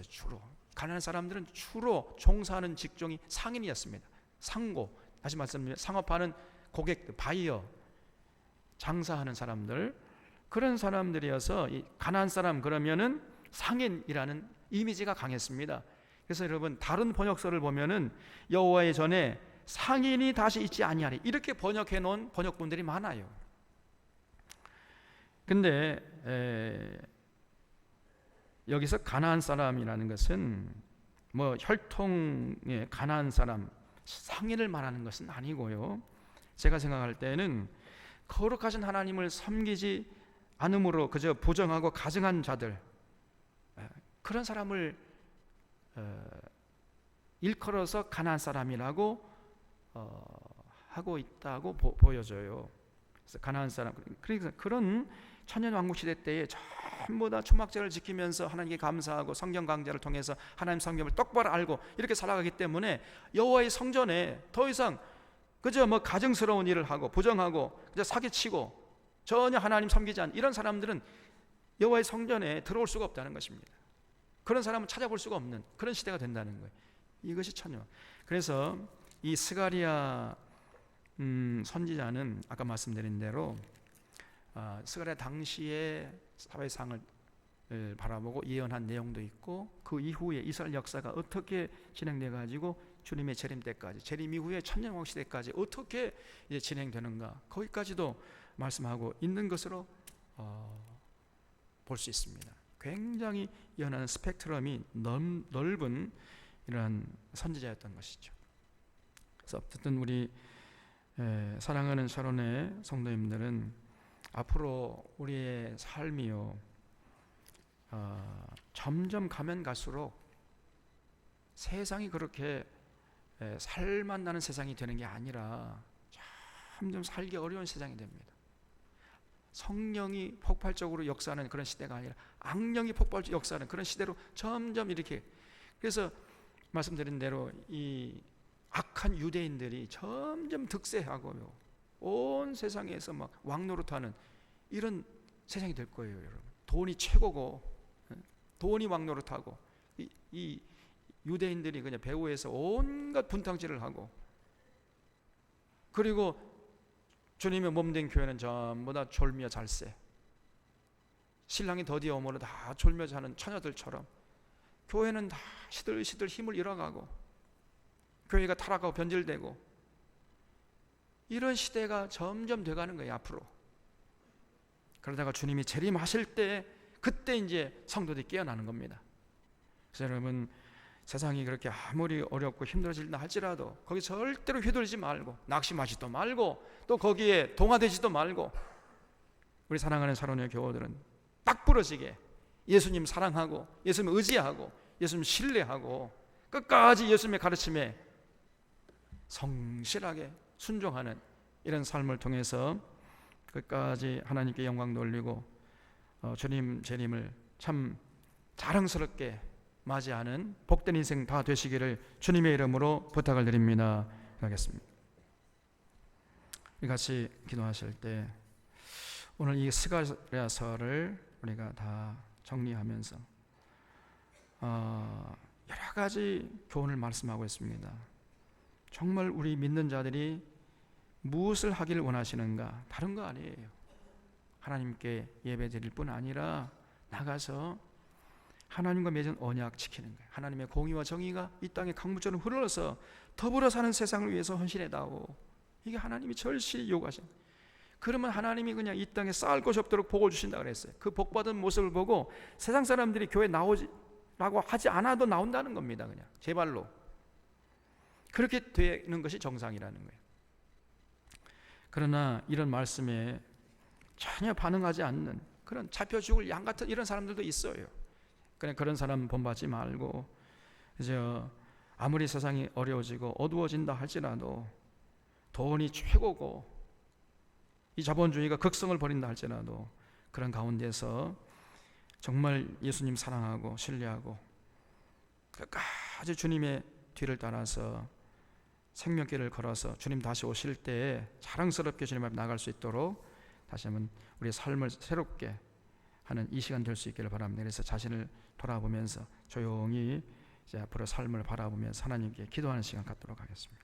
주로 가나안 사람들은 주로 종사하는 직종이 상인이었습니다. 상고, 다시 말씀드리면 상업하는 고객, 바이어, 장사하는 사람들, 그런 사람들이어서 이 가나안 사람 그러면은 상인이라는 이미지가 강했습니다. 그래서 여러분 다른 번역서를 보면은 여호와의 전에 상인이 다시 있지 아니하리 이렇게 번역해 놓은 번역본들이 많아요. 근데 여기서 가나안 사람이라는 것은 뭐 혈통의 가나안 사람 상인을 말하는 것은 아니고요. 제가 생각할 때는 거룩하신 하나님을 섬기지 않음으로 그저 부정하고 가증한 자들, 그런 사람을 일컬어서 가나안 사람이라고 하고 있다고 보여져요. 그래서 가나안 사람, 그러니까 그런 천년왕국 시대 때에 전부 다 초막절을 지키면서 하나님께 감사하고 성경 강좌를 통해서 하나님 성경을 똑바로 알고 이렇게 살아가기 때문에 여호와의 성전에 더 이상 그저 뭐 가증스러운 일을 하고 부정하고 그저 사기치고 전혀 하나님 섬기지 않는 이런 사람들은 여호와의 성전에 들어올 수가 없다는 것입니다. 그런 사람은 찾아볼 수가 없는 그런 시대가 된다는 거예요. 이것이 천년. 그래서 이 스가랴 선지자는 아까 말씀드린 대로 스가랴 당시의 사회상을 바라보고 예언한 내용도 있고 그 이후에 이스라엘 역사가 어떻게 진행돼 가지고 주님의 재림 때까지, 재림 이후에 천년왕국 시대까지 어떻게 이제 진행되는가 거기까지도 말씀하고 있는 것으로 볼 수 있습니다. 굉장히 예언하는 스펙트럼이 넓은 이러한 선지자였던 것이죠. 그래서 어쨌든 우리 사랑하는 샤론의 성도님들은 앞으로 우리의 삶이요 점점 가면 갈수록 세상이 그렇게 살만 나는 세상이 되는 게 아니라 점점 살기 어려운 세상이 됩니다. 성령이 폭발적으로 역사하는 그런 시대가 아니라 악령이 폭발적으로 역사하는 그런 시대로 점점 이렇게, 그래서 말씀드린 대로 이 악한 유대인들이 점점 득세하고요 온 세상에서 막 왕노릇하는 이런 세상이 될 거예요. 여러분, 돈이 최고고 돈이 왕노릇하고 이 유대인들이 그냥 배후에서 온갖 분탕질을 하고, 그리고 주님의 몸된 교회는 전부 다 졸며 잘세, 신랑이 더디어 오므로 다 졸며 자는 처녀들처럼 교회는 다 시들시들 힘을 잃어가고 교회가 타락하고 변질되고 이런 시대가 점점 돼가는 거예요 앞으로. 그러다가 주님이 재림하실 때 그때 이제 성도들이 깨어나는 겁니다. 그래서 여러분, 세상이 그렇게 아무리 어렵고 힘들어질다 할지라도 거기 절대로 휘둘리지 말고 낙심하지도 말고 또 거기에 동화되지도 말고 우리 사랑하는 샤론의 교우들은 딱 부러지게 예수님 사랑하고 예수님 의지하고 예수님 신뢰하고 끝까지 예수님의 가르침에 성실하게 순종하는 이런 삶을 통해서 끝까지 하나님께 영광 돌리고 주님 재림을 참 자랑스럽게 맞이하는 복된 인생 다 되시기를 주님의 이름으로 부탁을 드립니다. 하겠습니다. 같이 기도하실 때 오늘 이 스가랴서를 우리가 다 정리하면서 여러 가지 교훈을 말씀하고 있습니다. 정말 우리 믿는 자들이 무엇을 하기를 원하시는가? 다른 거 아니에요. 하나님께 예배 드릴 뿐 아니라 나가서 하나님과 맺은 언약 지키는 거예요. 하나님의 공의와 정의가 이 땅에 강물처럼 흘러서 더불어 사는 세상을 위해서 헌신해다오. 이게 하나님이 절실히 요구하신. 그러면 하나님이 그냥 이 땅에 쌓을 것이 없도록 복을 주신다 그랬어요. 그 복받은 모습을 보고 세상 사람들이 교회 나오지라고 하지 않아도 나온다는 겁니다. 그냥 제 발로. 그렇게 되는 것이 정상이라는 거예요. 그러나 이런 말씀에 전혀 반응하지 않는 그런 잡혀 죽을 양 같은 이런 사람들도 있어요. 그런 사람 본받지 말고, 이제 아무리 세상이 어려워지고 어두워진다 할지라도, 돈이 최고고 이 자본주의가 극성을 벌인다 할지라도, 그런 가운데서 정말 예수님 사랑하고 신뢰하고 끝까지 주님의 뒤를 따라서 생명길을 걸어서 주님 다시 오실 때 자랑스럽게 주님 앞에 나갈 수 있도록 다시 한번 우리의 삶을 새롭게 하는 이 시간 될 수 있기를 바랍니다. 그래서 자신을 돌아보면서 조용히 이제 앞으로 삶을 바라보면서 하나님께 기도하는 시간 갖도록 하겠습니다.